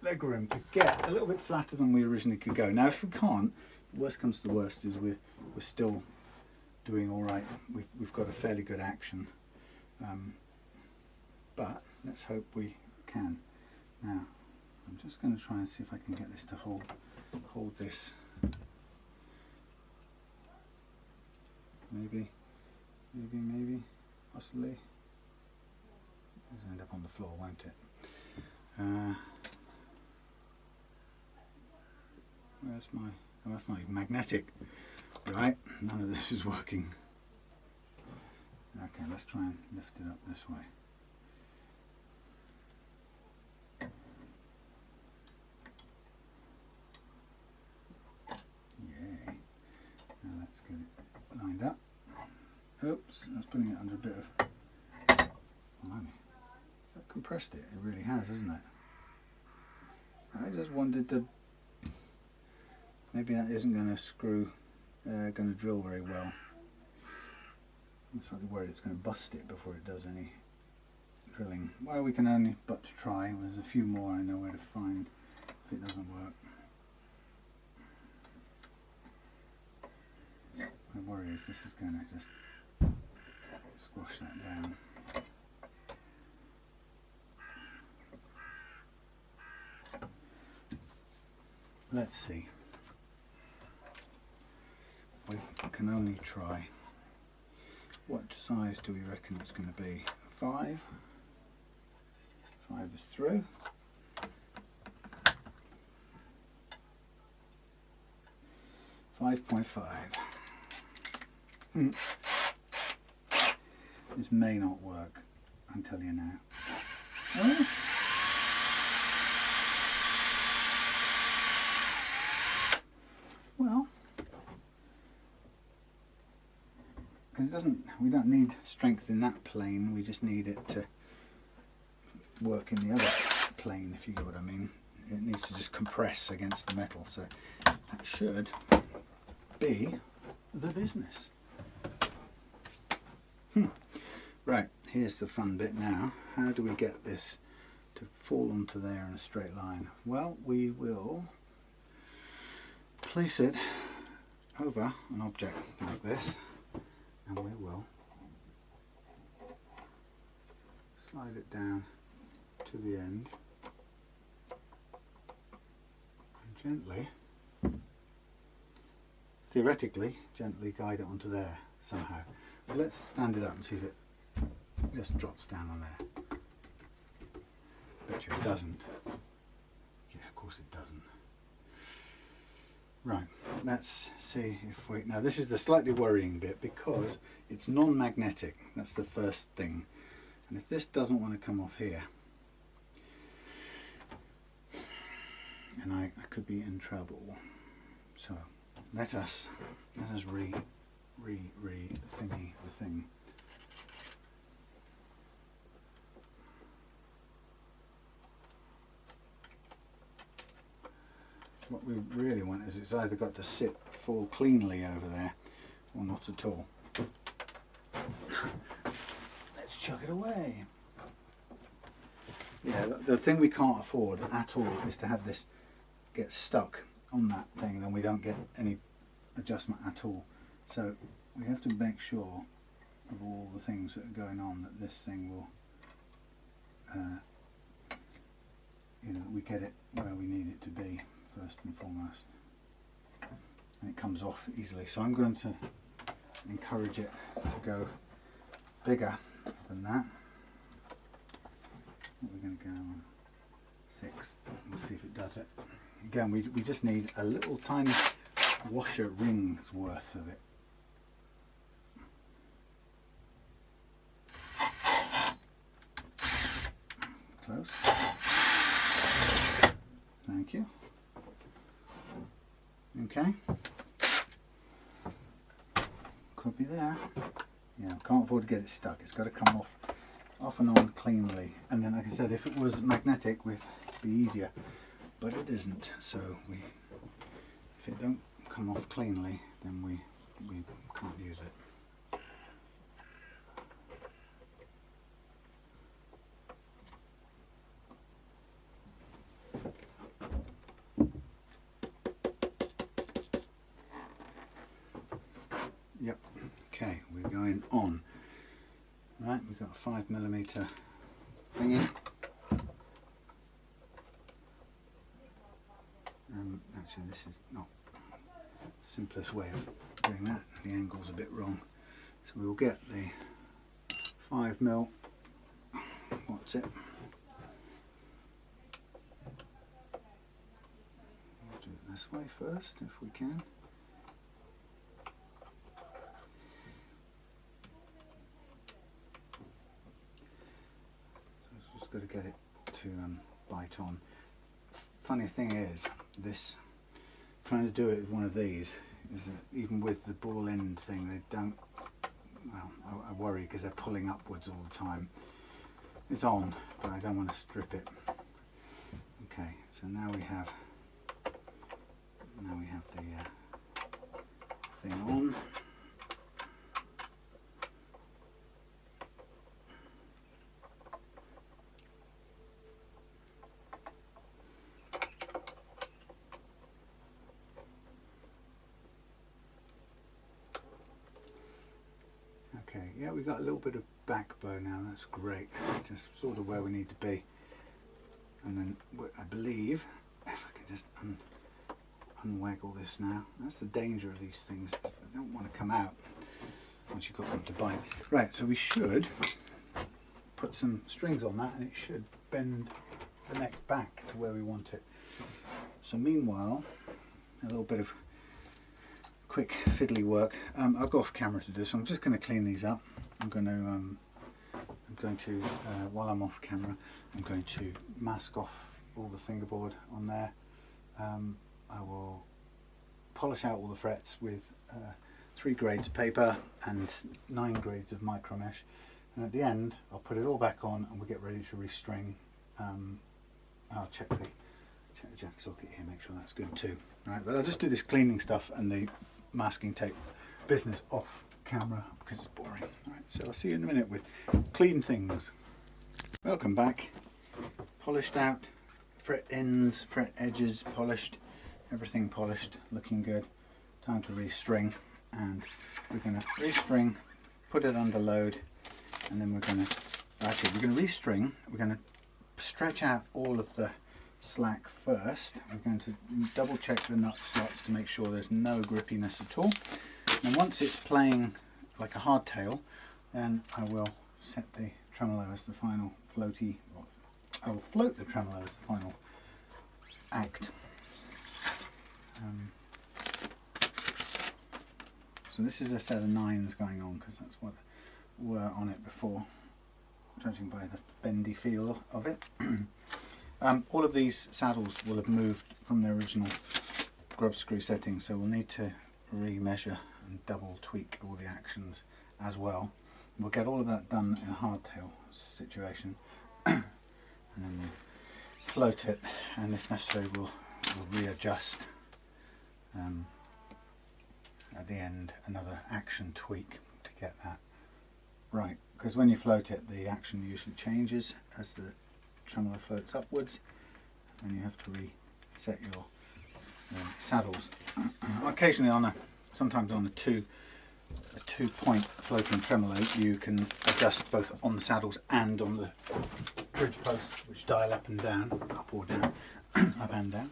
leg room to get a little bit flatter than we originally could go. Now if we can't, worst comes to the worst is we're still doing all right. We've got a fairly good action, but let's hope we can. Now I'm just going to try and see if I can get this to hold this. Maybe, possibly. It'll end up on the floor, won't it? Where's my, oh, that's not even magnetic. Right, none of this is working. Okay, let's try and lift it up this way. Yay. Now let's get it lined up. Oops, that's putting it under a bit of, blimey. That compressed it, it really has, hasn't it? I just wanted to, maybe that isn't going to screw, going to drill very well. I'm slightly worried it's going to bust it before it does any drilling. Well, we can only but try. There's a few more I know where to find if it doesn't work. My worry is this is going to just squash that down. Let's see. We can only try. What size do we reckon it's going to be? 5? 5 is through. 5.5. This may not work, I'll tell you now. Oh. Well, because it doesn't, we don't need strength in that plane, we just need it to work in the other plane, if you get what I mean. It needs to just compress against the metal, so that should be the business. Right, here's the fun bit now. How do we get this to fall onto there in a straight line? Well, we will place it over an object like this, and we will slide it down to the end and gently, theoretically, gently guide it onto there somehow. But let's stand it up and see if it just drops down on there. Bet you it doesn't. Yeah, of course it doesn't. Right, let's see if we... Now this is the slightly worrying bit because it's non-magnetic. That's the first thing. And if this doesn't want to come off here, and I could be in trouble. So let us re-thingy the thing. What we really want is it's either got to fall cleanly over there or not at all. Let's chuck it away. Yeah, the thing we can't afford at all is to have this get stuck on that thing and then we don't get any adjustment at all. So we have to make sure of all the things that are going on that this thing will, you know, we get it where we need it to be first and foremost. And it comes off easily. So I'm going to encourage it to go bigger than that. We're going to go on 6. We'll see if it does it. Again, we just need a little tiny washer ring's worth of it. Close. Thank you. Okay. Could be there. Yeah, can't afford to get it stuck. It's got to come off and on cleanly. And then, like I said, if it was magnetic, it'd be easier. But it isn't. So if it don't come off cleanly, then we can't use it. Yep. Okay, we're going on. Right, we've got a 5mm thingy. Actually, this is not the simplest way of doing that. The angle's a bit wrong. So we'll get the 5mm. What's it? We'll do it this way first, if we can. Just got to get it to bite on. Funny thing is, this trying to do it with one of these is that even with the ball end thing, they don't. Well, I worry because they're pulling upwards all the time. It's on, but I don't want to strip it. Okay, so now we have the thing on. Okay, yeah, we got a little bit of backbone now, that's great. Just sort of where we need to be. And then I believe, if I can just unwaggle this now, that's the danger of these things, they don't want to come out once you've got them to bite. Right, so we should put some strings on that and it should bend the neck back to where we want it. So meanwhile, a little bit of quick fiddly work. I'll go off camera to do this, so I'm just going to clean these up. I'm going to I'm going to, while I'm off camera, I'm going to mask off all the fingerboard on there. I will polish out all the frets with 3 grades of paper and 9 grades of micro mesh, and at the end I'll put it all back on and we'll get ready to restring. I'll check the jack socket here, make sure that's good too. Right, but I'll just do this cleaning stuff and the masking tape business off camera because it's boring. Right, so I'll see you in a minute with clean things. Welcome back. Polished out, fret ends, fret edges polished, everything polished, looking good. Time to restring, and we're going to restring, put it under load, and then we're going to restring. We're going to stretch out all of the slack first. We're going to double check the nut slots to make sure there's no grippiness at all. And once it's playing like a hardtail, then I will set the tremolo as the final floaty. I will float the tremolo as the final act. So this is a set of 9s going on because that's what were on it before, judging by the bendy feel of it. All of these saddles will have moved from their original grub screw settings, so we'll need to remeasure and double tweak all the actions as well. We'll get all of that done in a hardtail situation, and then we'll float it, and if necessary we'll readjust at the end, another action tweak to get that right, because when you float it the action usually changes as the tremolo floats upwards, and you have to reset your saddles. Occasionally sometimes on a two-point floating tremolo you can adjust both on the saddles and on the bridge posts, which dial up and down, up or down, up and down.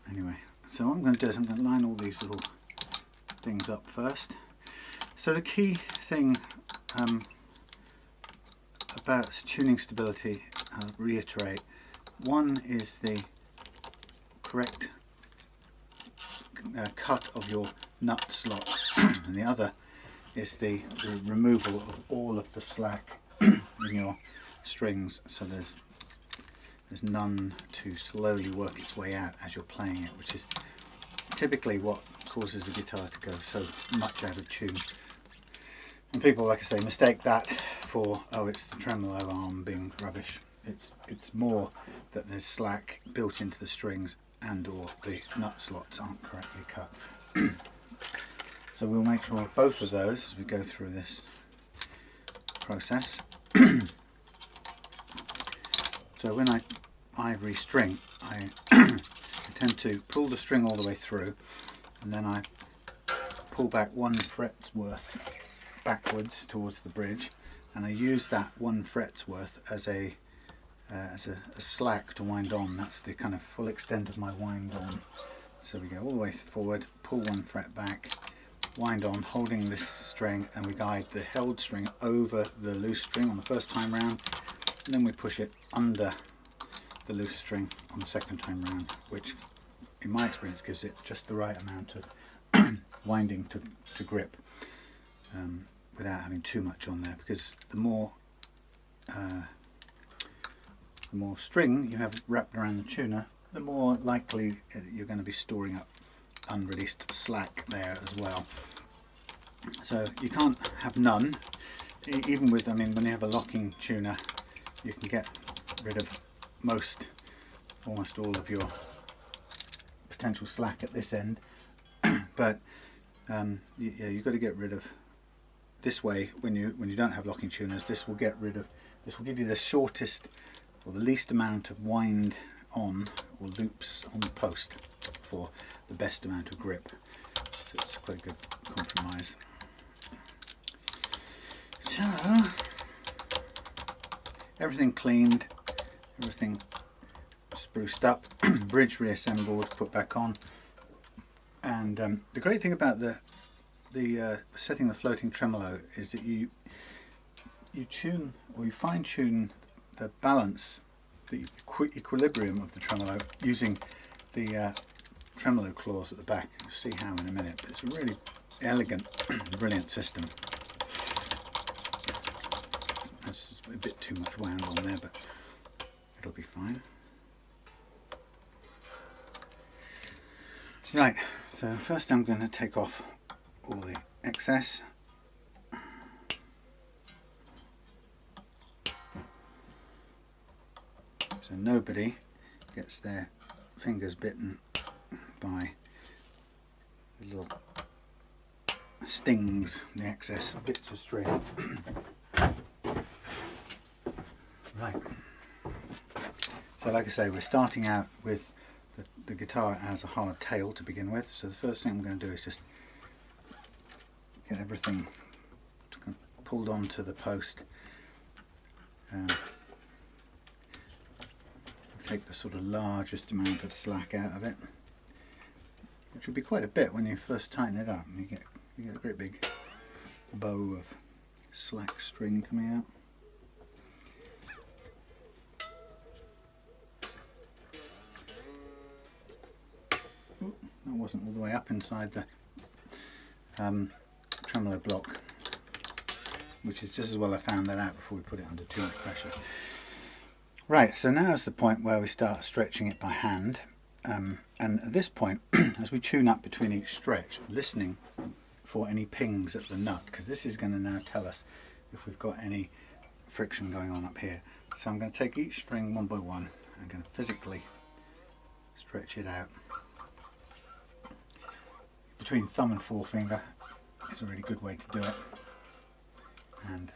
Anyway, so what I'm going to do is I'm going to line all these little things up first. So the key thing about tuning stability, I'll reiterate, one is the correct cut of your nut slots, and the other is the removal of all of the slack in your strings, so there's none to slowly work its way out as you're playing it, which is typically what causes the guitar to go so much out of tune. And people, like I say, mistake that for, oh, it's the tremolo arm being rubbish. It's more that there's slack built into the strings and or the nut slots aren't correctly cut. So we'll make sure of both of those as we go through this process. So when I restring, I tend to pull the string all the way through, and then I pull back 1 fret's worth backwards towards the bridge, and I use that 1 fret's worth as a slack to wind on. That's the kind of full extent of my wind on. So we go all the way forward, pull 1 fret back, wind on, holding this string, and we guide the held string over the loose string on the first time round, and then we push it under the loose string on the second time round, which in my experience gives it just the right amount of winding to grip, without having too much on there, because the more string you have wrapped around the tuner, the more likely you're going to be storing up unreleased slack there as well. So you can't have none, even with, I mean, when you have a locking tuner you can get rid of almost all of your potential slack at this end, but yeah, you've got to get rid of this way. When you don't have locking tuners, this will give you the shortest or the least amount of wind on or loops on the post for the best amount of grip. So it's quite a good compromise. So everything cleaned, everything spruced up, bridge reassembled, put back on, and the great thing about the setting the floating tremolo is that you tune, or you fine tune the balance, the equilibrium of the tremolo using the tremolo claws at the back. You'll see how in a minute, but it's a really elegant, brilliant system. a bit too much wound on there, but it'll be fine. Right, so first I'm going to take off all the excess. So nobody gets their fingers bitten by the little stings, the excess bits of string. Right. So like I say, we're starting out with the guitar as a hard tail to begin with. So the first thing I'm going to do is just get everything pulled onto the post. Take the sort of largest amount of slack out of it, which would be quite a bit when you first tighten it up, and you get a great big bow of slack string coming out. Ooh, that wasn't all the way up inside the tremolo block, which is just as well I found that out before we put it under too much pressure. Right, so now is the point where we start stretching it by hand, and at this point, as we tune up between each stretch, listening for any pings at the nut, because this is going to now tell us if we've got any friction going on up here. So I'm going to take each string one by one, I'm going to physically stretch it out. Between thumb and forefinger is a really good way to do it, and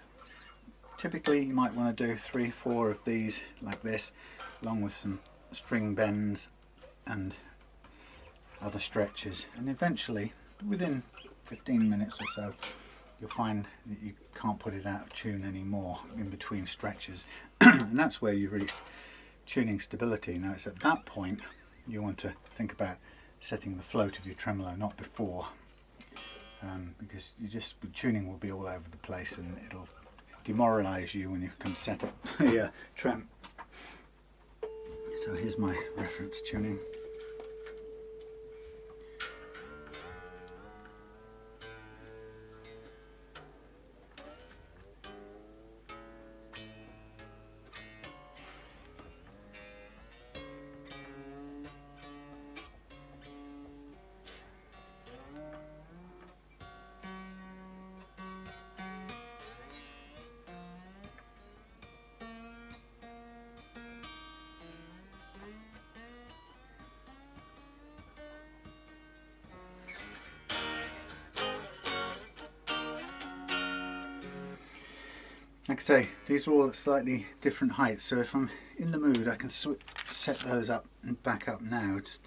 typically you might want to do 3 or 4 of these like this, along with some string bends and other stretches, and eventually within 15 minutes or so you'll find that you can't put it out of tune anymore in between stretches. And that's where you reach tuning stability. Now it's at that point you want to think about setting the float of your tremolo, not before, because tuning will be all over the place and it'll demoralize you when you can set up the trem. So here's my reference tuning. Like I say, these are all at slightly different heights, so if I'm in the mood I can set those up and back up now, just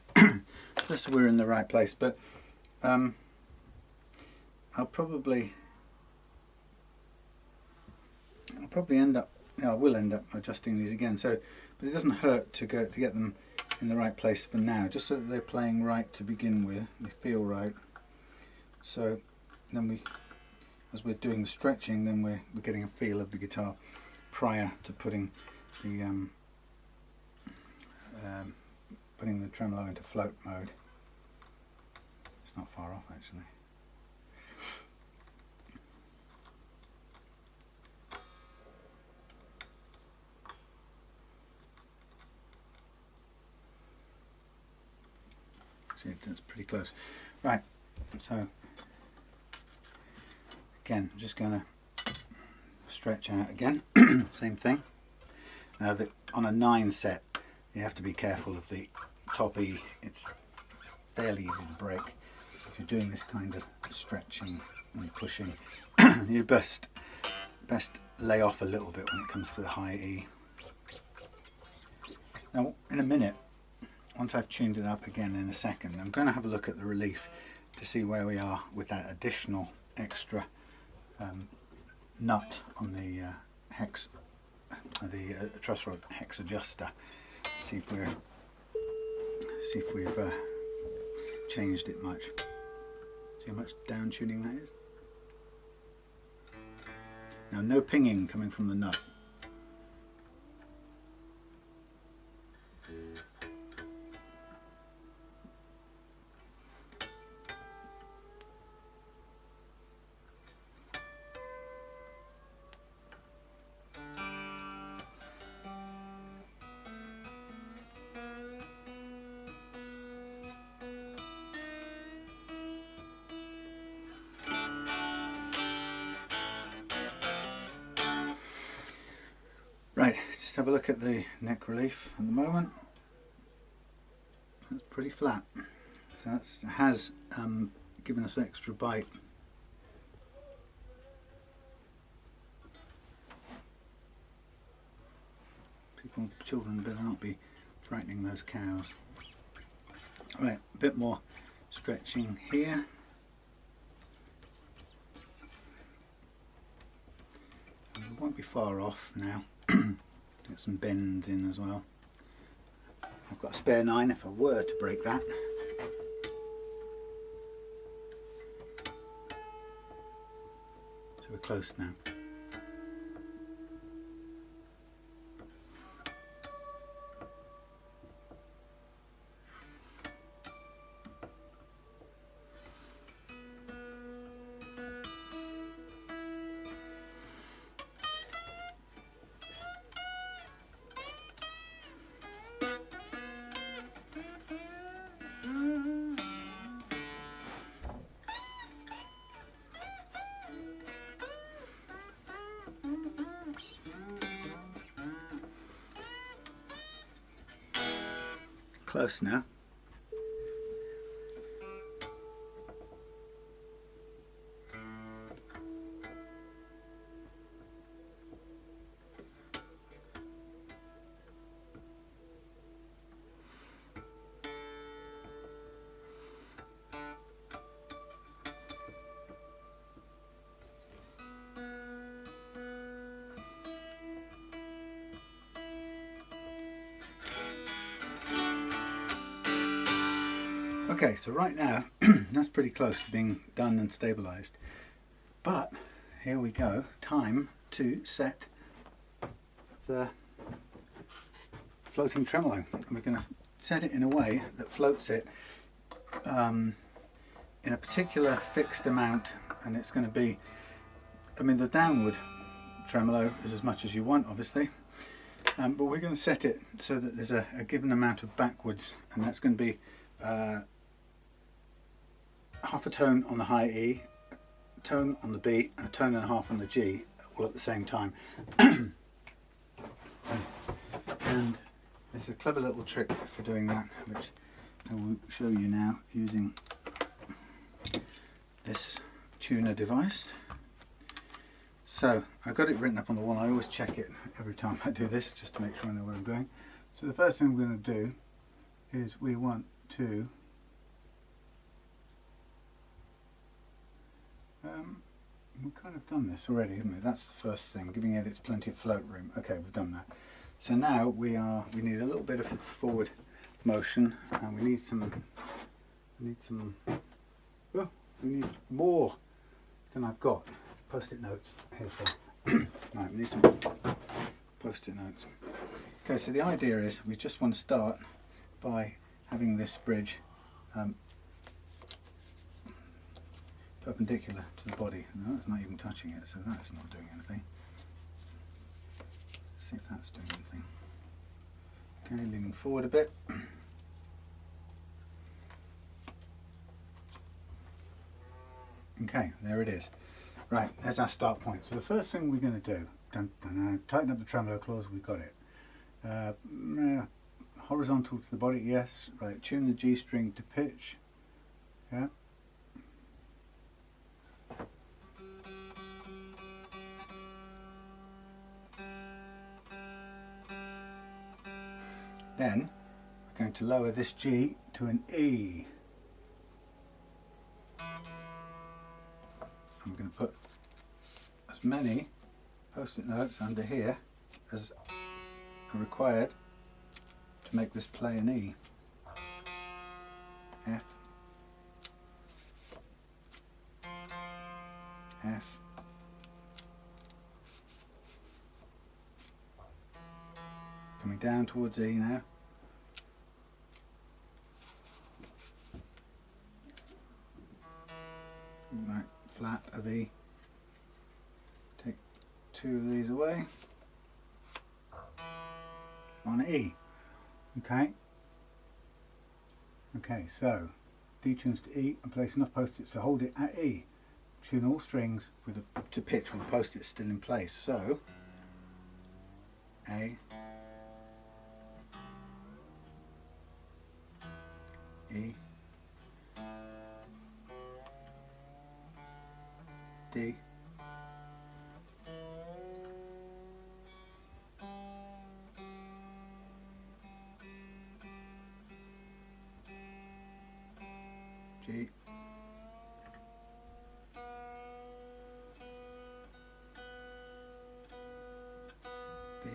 so we're in the right place. But I'll probably end up, I will end up adjusting these again. So, but it doesn't hurt to get them in the right place for now, just so that they're playing right to begin with, they feel right. So then as we're doing the stretching, then we're getting a feel of the guitar prior to putting the tremolo into float mode. It's not far off actually. See, it's pretty close. Right, so again, I'm just going to stretch out again, same thing. Now on a 9 set, you have to be careful of the top E, it's fairly easy to break. So if you're doing this kind of stretching and pushing, you best lay off a little bit when it comes to the high E. Now in a minute, once I've tuned it up again in a second, I'm going to have a look at the relief to see where we are with that additional extra nut on the hex, the truss rod hex adjuster. See if we've changed it much. See how much down tuning that is. Now no pinging coming from the nut. just have a look at the neck relief at the moment. That's pretty flat, so that has given us extra bite. Children better not be frightening those cows. Right, a bit more stretching here. We won't be far off now. Get some bends in as well. I've got a spare 9 if I were to break that. So we're close now. Close now. Okay, so right now that's pretty close to being done and stabilized, but here we go, time to set the floating tremolo, and we're going to set it in a way that floats it in a particular fixed amount, and it's going to be, I mean, the downward tremolo is as much as you want obviously, but we're going to set it so that there's a given amount of backwards, and that's going to be half a tone on the high E, a tone on the B, and a tone and a half on the G, all at the same time. And there's a clever little trick for doing that, which I will show you now using this tuner device. So I've got it written up on the wall. I always check it every time I do this just to make sure I know where I'm going. So the first thing we're going to do is we want to we've kind of done this already, haven't we? That's the first thing, giving it its plenty of float room. Okay, we've done that. So now we need a little bit of forward motion, and we need more than I've got. Post-it notes. Here's one. Right, we need some post-it notes. Okay, so the idea is we just want to start by having this bridge perpendicular to the body. No, it's not even touching it, so that's not doing anything. Let's see if that's doing anything. Okay, leaning forward a bit. Okay, there it is. Right, there's our start point. So the first thing we're going to do, tighten up the tremolo claws, we've got it. Horizontal to the body, yes. Right, tune the G string to pitch. Yeah. Then we're going to lower this G to an E. I'm going to put as many post-it notes under here as are required to make this play an E. F, F, coming down towards E now. Right, flat of E. Take two of these away. On E. Okay. Okay, so D tunes to E and place enough post-its to hold it at E. Tune all strings with to pitch with the post-its still in place. So A, E, D, G, B,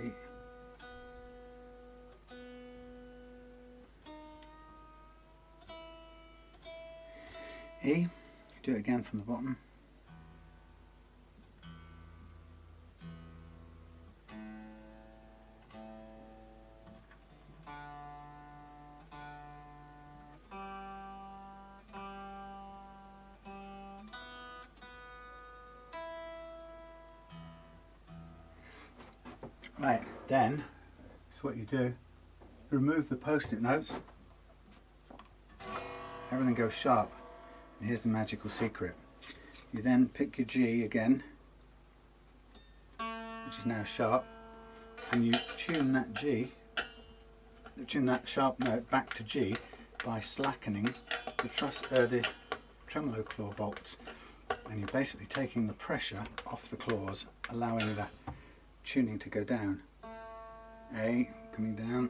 E. Do it again from the bottom. Right, then, that's what you do. Remove the post-it notes. Everything goes sharp. And here's the magical secret. You then pick your G again, which is now sharp, and you tune that G, tune that sharp note back to G by slackening the tremolo claw bolts. And you're basically taking the pressure off the claws, allowing the tuning to go down. A coming down,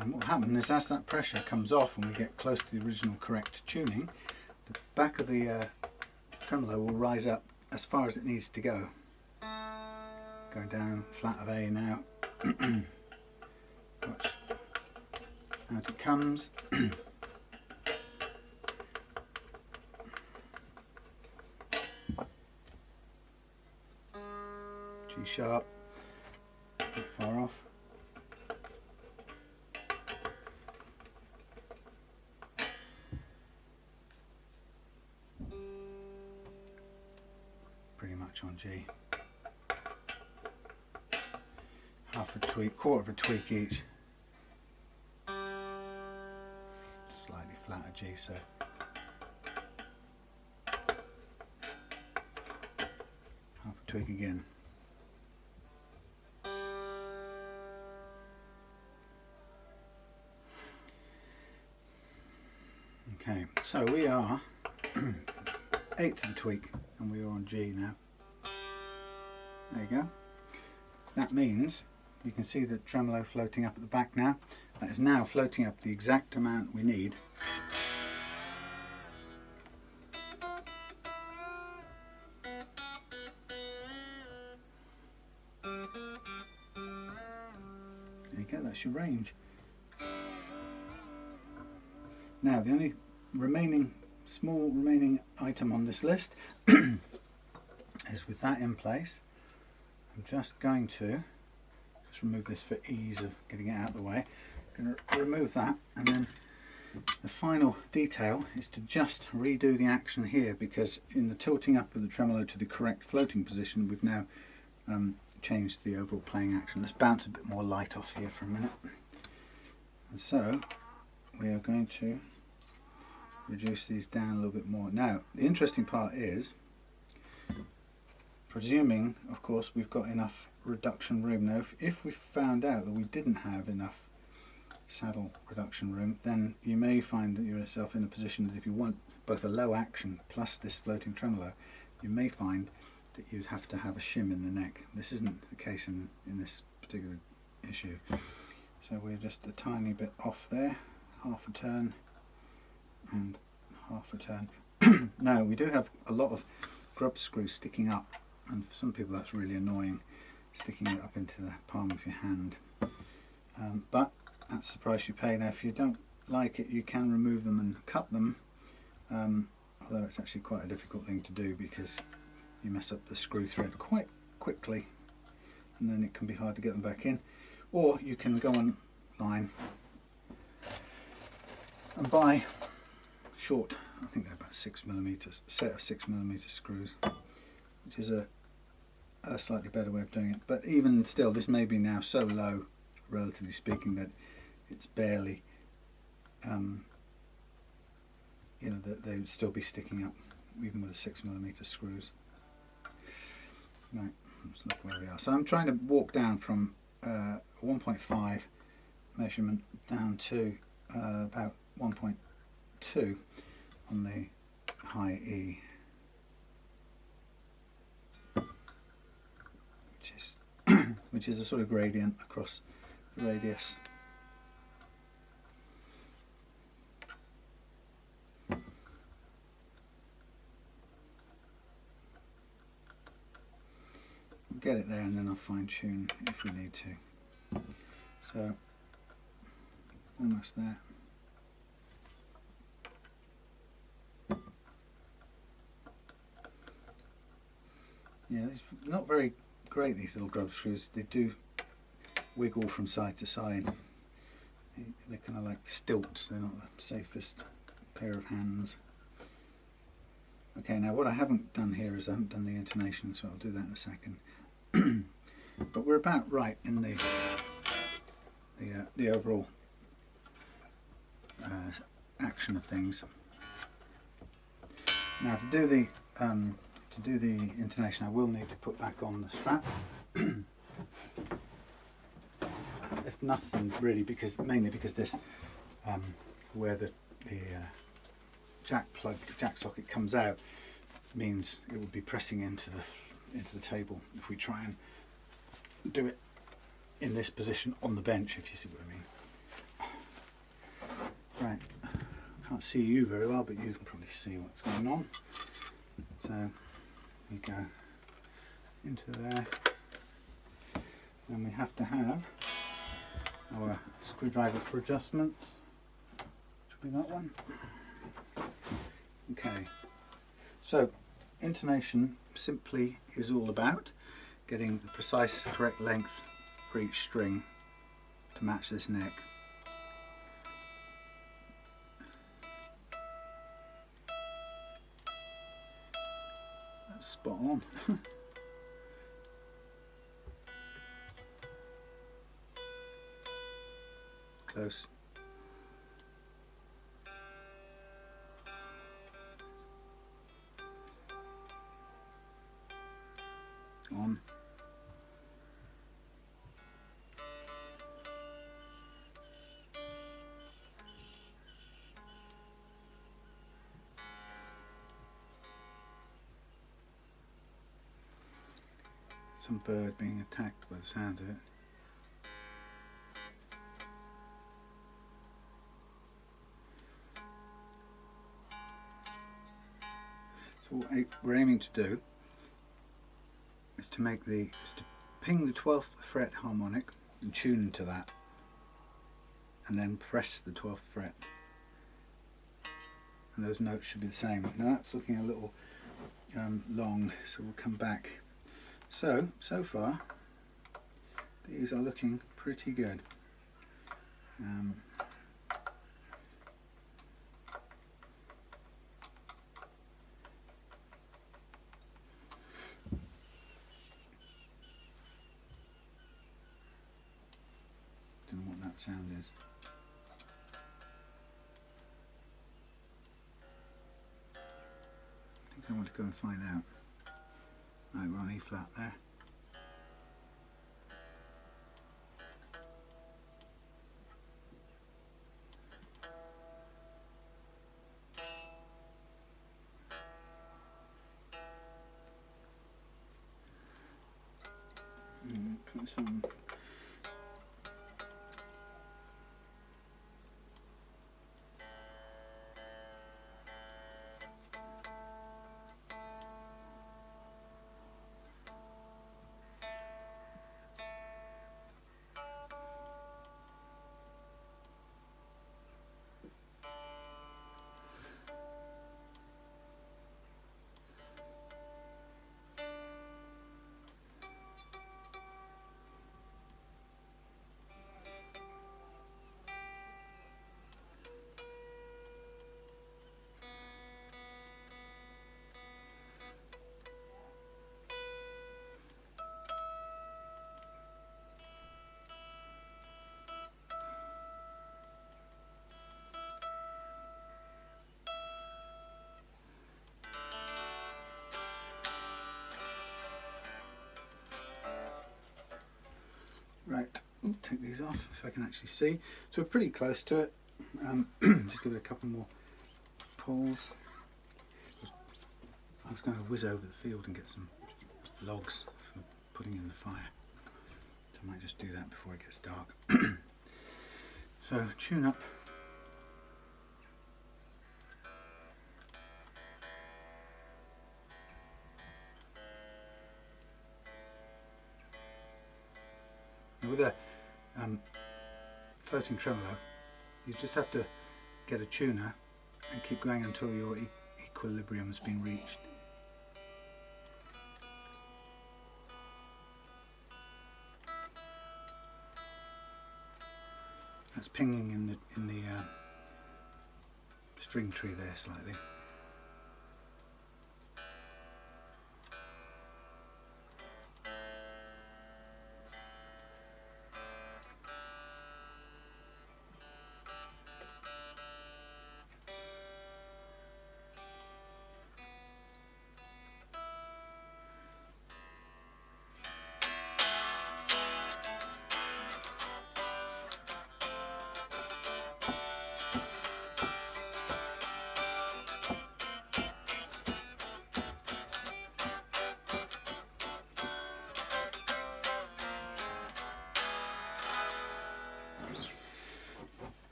and what will happen is as that pressure comes off and we get close to the original correct tuning, the back of the tremolo will rise up as far as it needs to go. Going down flat of A now. Watch out it comes. G sharp, not far off. Pretty much on G. Half a tweak, quarter of a tweak each. Slightly flatter G, so. Half a tweak again. Okay, so we are eighth of a tweak and we are on G now. There you go. That means you can see the tremolo floating up at the back now. That is now floating up the exact amount we need. There you go, that's your range. Now the only small remaining item on this list is with that in place. I'm just going to remove this for ease of getting it out of the way. I'm going to remove that, and then the final detail is to just redo the action here, because in the tilting up of the tremolo to the correct floating position we've now changed the overall playing action. Let's bounce a bit more light off here for a minute. And so we are going to reduce these down a little bit more. Now the interesting part is, presuming of course we've got enough reduction room. Now if we found out that we didn't have enough saddle reduction room, then you may find yourself in a position that if you want both a low action plus this floating tremolo, you may find that you'd have to have a shim in the neck. This isn't the case in this particular issue. So we're just a tiny bit off there, half a turn and half a turn. Now we do have a lot of grub screws sticking up, and for some people that's really annoying, sticking it up into the palm of your hand, but that's the price you pay. Now if you don't like it, you can remove them and cut them, although it's actually quite a difficult thing to do because you mess up the screw thread quite quickly and then it can be hard to get them back in. Or you can go online and buy short, I think they're about 6mm, set of 6mm screws, which is a slightly better way of doing it. But even still, this may be now so low, relatively speaking, that it's barely, you know, that they would still be sticking up even with the 6mm screws. Right, let's look where we are. So I'm trying to walk down from 1.5 measurement down to about 1.2 on the high E, which is a sort of gradient across the radius. Get it there, and then I'll fine tune if we need to. So almost there. Yeah, it's not very great, these little grub screws. They do wiggle from side to side. They're kind of like stilts. They're not the safest pair of hands. Okay, now what I haven't done here is I haven't done the intonation, so I'll do that in a second. But we're about right in the overall action of things. Now to do the intonation, I will need to put back on the strap. If nothing really, mainly because this where the jack socket comes out means it would be pressing into the table if we try and do it in this position on the bench, if you see what I mean. Right, I can't see you very well, but you can probably see what's going on. So we go into there, and we have to have our screwdriver for adjustment, which will be that one. Okay, so intonation simply is all about getting the precise correct length for each string to match this neck. That's spot on. Close. On. Some bird being attacked by the sound of it. So what we're aiming to do is to ping the 12th fret harmonic and tune into that, and then press the 12th fret, and those notes should be the same. Now that's looking a little long, so we'll come back. So far these are looking pretty good. Don't know what that sound is. I think I want to go and find out. Right, we're on E flat there. Put some. take these off so I can actually see. So we're pretty close to it. Just give it a couple more pulls. I was going to whiz over the field and get some logs for putting in the fire. So I might just do that before it gets dark. So tune up. Now with a floating tremolo, you just have to get a tuner and keep going until your equilibrium has been reached. That's pinging in the string tree there slightly.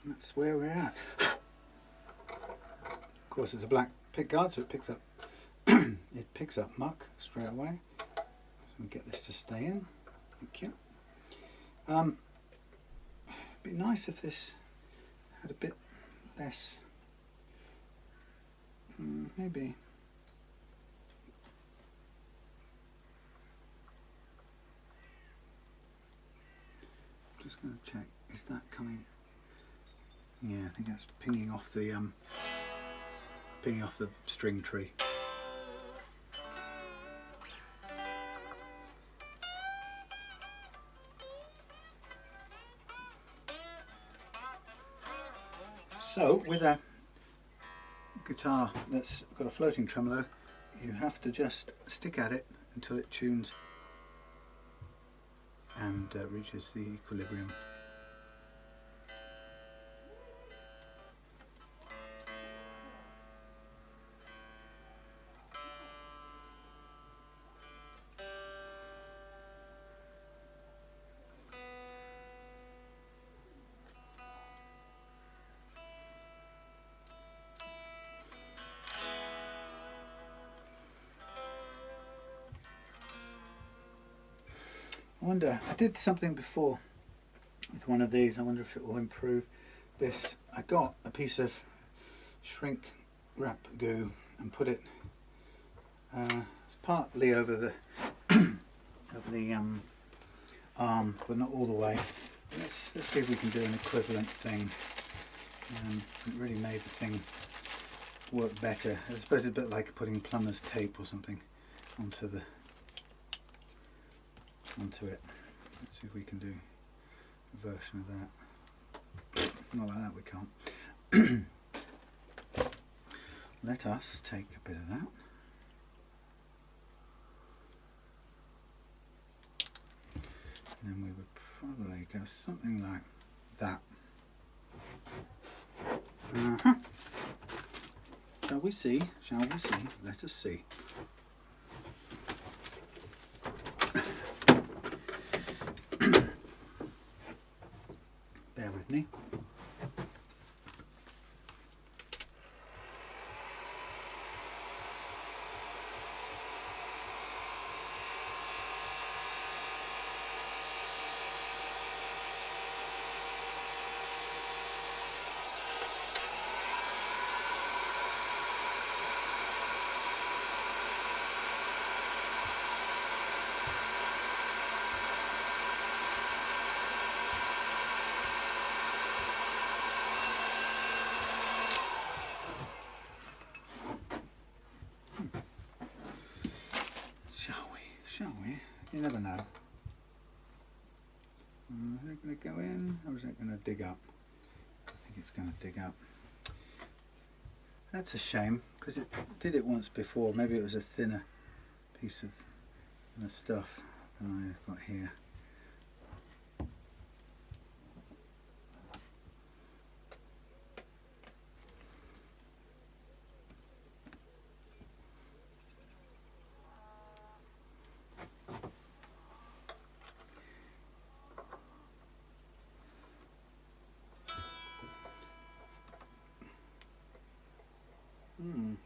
That's where we're at. Of course, it's a black pickguard, so it picks up muck straight away. So we get this to stay in. Thank you. It'd be nice if this had a bit less. Maybe. Just going to check. Is that coming? Yeah, I think that's pinging off the string tree. So with a guitar that's got a floating tremolo, you have to just stick at it until it tunes and reaches the equilibrium. I wonder, I did something before with one of these, I wonder if it will improve this. I got a piece of shrink wrap goo and put it partly over the arm, but not all the way. Let's see if we can do an equivalent thing. It really made the thing work better. I suppose it's a bit like putting plumber's tape or something onto it. Let's see if we can do a version of that. Not like that, we can't. Let us take a bit of that. And then we would probably go something like that. Shall we see? Shall we see? Let us see. Bear with me. Shall we? You never know. Is it going to go in or is it going to dig up? I think it's going to dig up. That's a shame because it did it once before. Maybe it was a thinner piece of stuff than I've got here.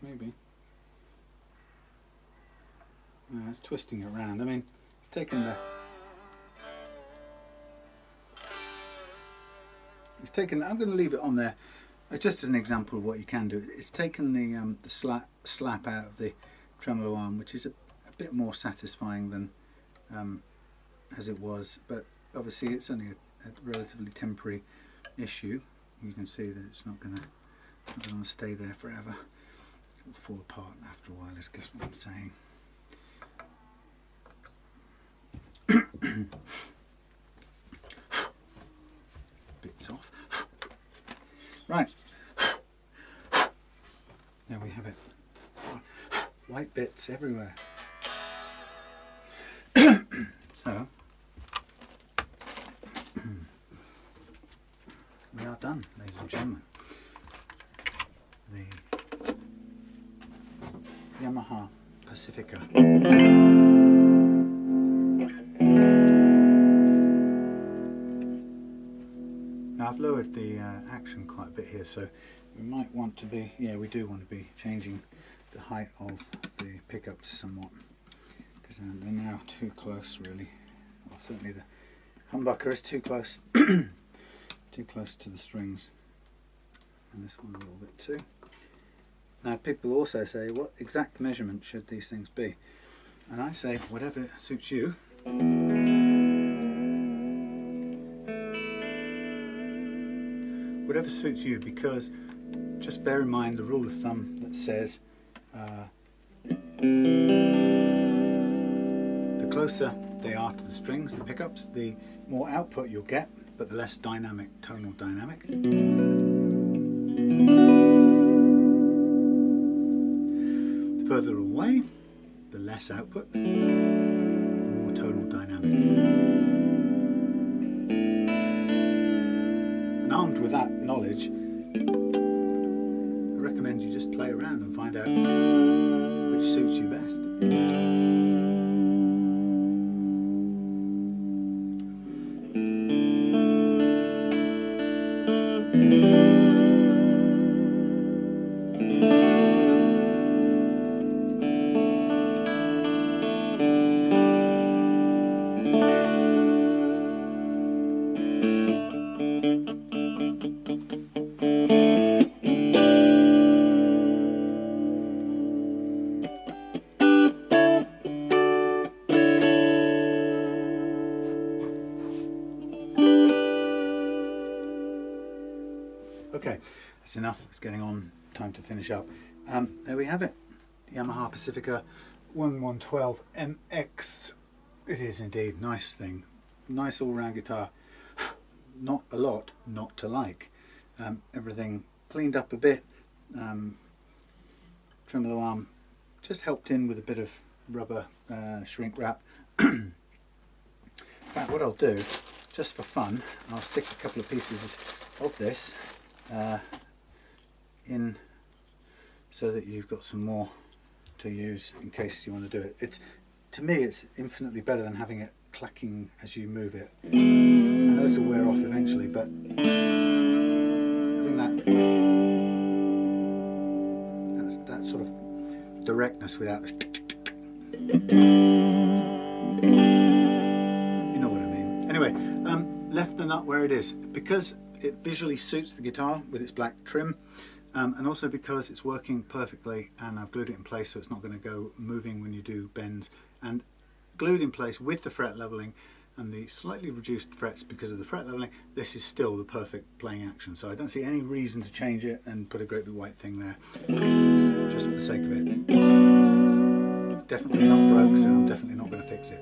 maybe. No, it's twisting it around. I mean, it's taken the... It's taken... I'm going to leave it on there just as an example of what you can do. It's taken the slap out of the tremolo arm, which is a bit more satisfying than as it was, but obviously it's only a relatively temporary issue. You can see that it's not going to stay there forever. It will fall apart after a while, is just what I'm saying. Bits off. Right. There we have it. White bits everywhere. So we are done, ladies and gentlemen. The Yamaha Pacifica. Now I've lowered the action quite a bit here, so we might want to be, yeah, we do want to be changing the height of the pickups somewhat, because they're now too close, really. Well, certainly the humbucker is too close, too close to the strings, and this one a little bit too. Now people also say, what exact measurement should these things be? And I say, whatever suits you. Whatever suits you, because just bear in mind the rule of thumb that says the closer they are to the strings, the pickups, the more output you'll get, but the less dynamic, tonal dynamic. The further away, the less output, the more tonal dynamic. And armed with that knowledge, I recommend you just play around and find out which suits you best. Okay, that's enough. It's getting on. Time to finish up. There we have it. Yamaha Pacifica 1112 MX. It is indeed. Nice thing. Nice all-round guitar. Not a lot not to like. Everything cleaned up a bit. Tremolo arm just helped in with a bit of rubber shrink wrap. In fact, what I'll do, just for fun, I'll stick a couple of pieces of this in so that you've got some more to use in case you want to do it. To me it's infinitely better than having it clacking as you move it. I know this will wear off eventually, but having that sort of directness without the you know what I mean. Anyway, left the nut where it is because it visually suits the guitar with its black trim, and also because it's working perfectly, and I've glued it in place so it's not going to go moving when you do bends, and glued in place with the fret leveling and the slightly reduced frets because of the fret leveling. This is still the perfect playing action, so I don't see any reason to change it and put a great big white thing there just for the sake of it. It's definitely not broke, so I'm definitely not going to fix it.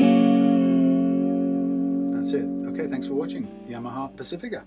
That's it. Okay, thanks for watching. Yamaha Pacifica.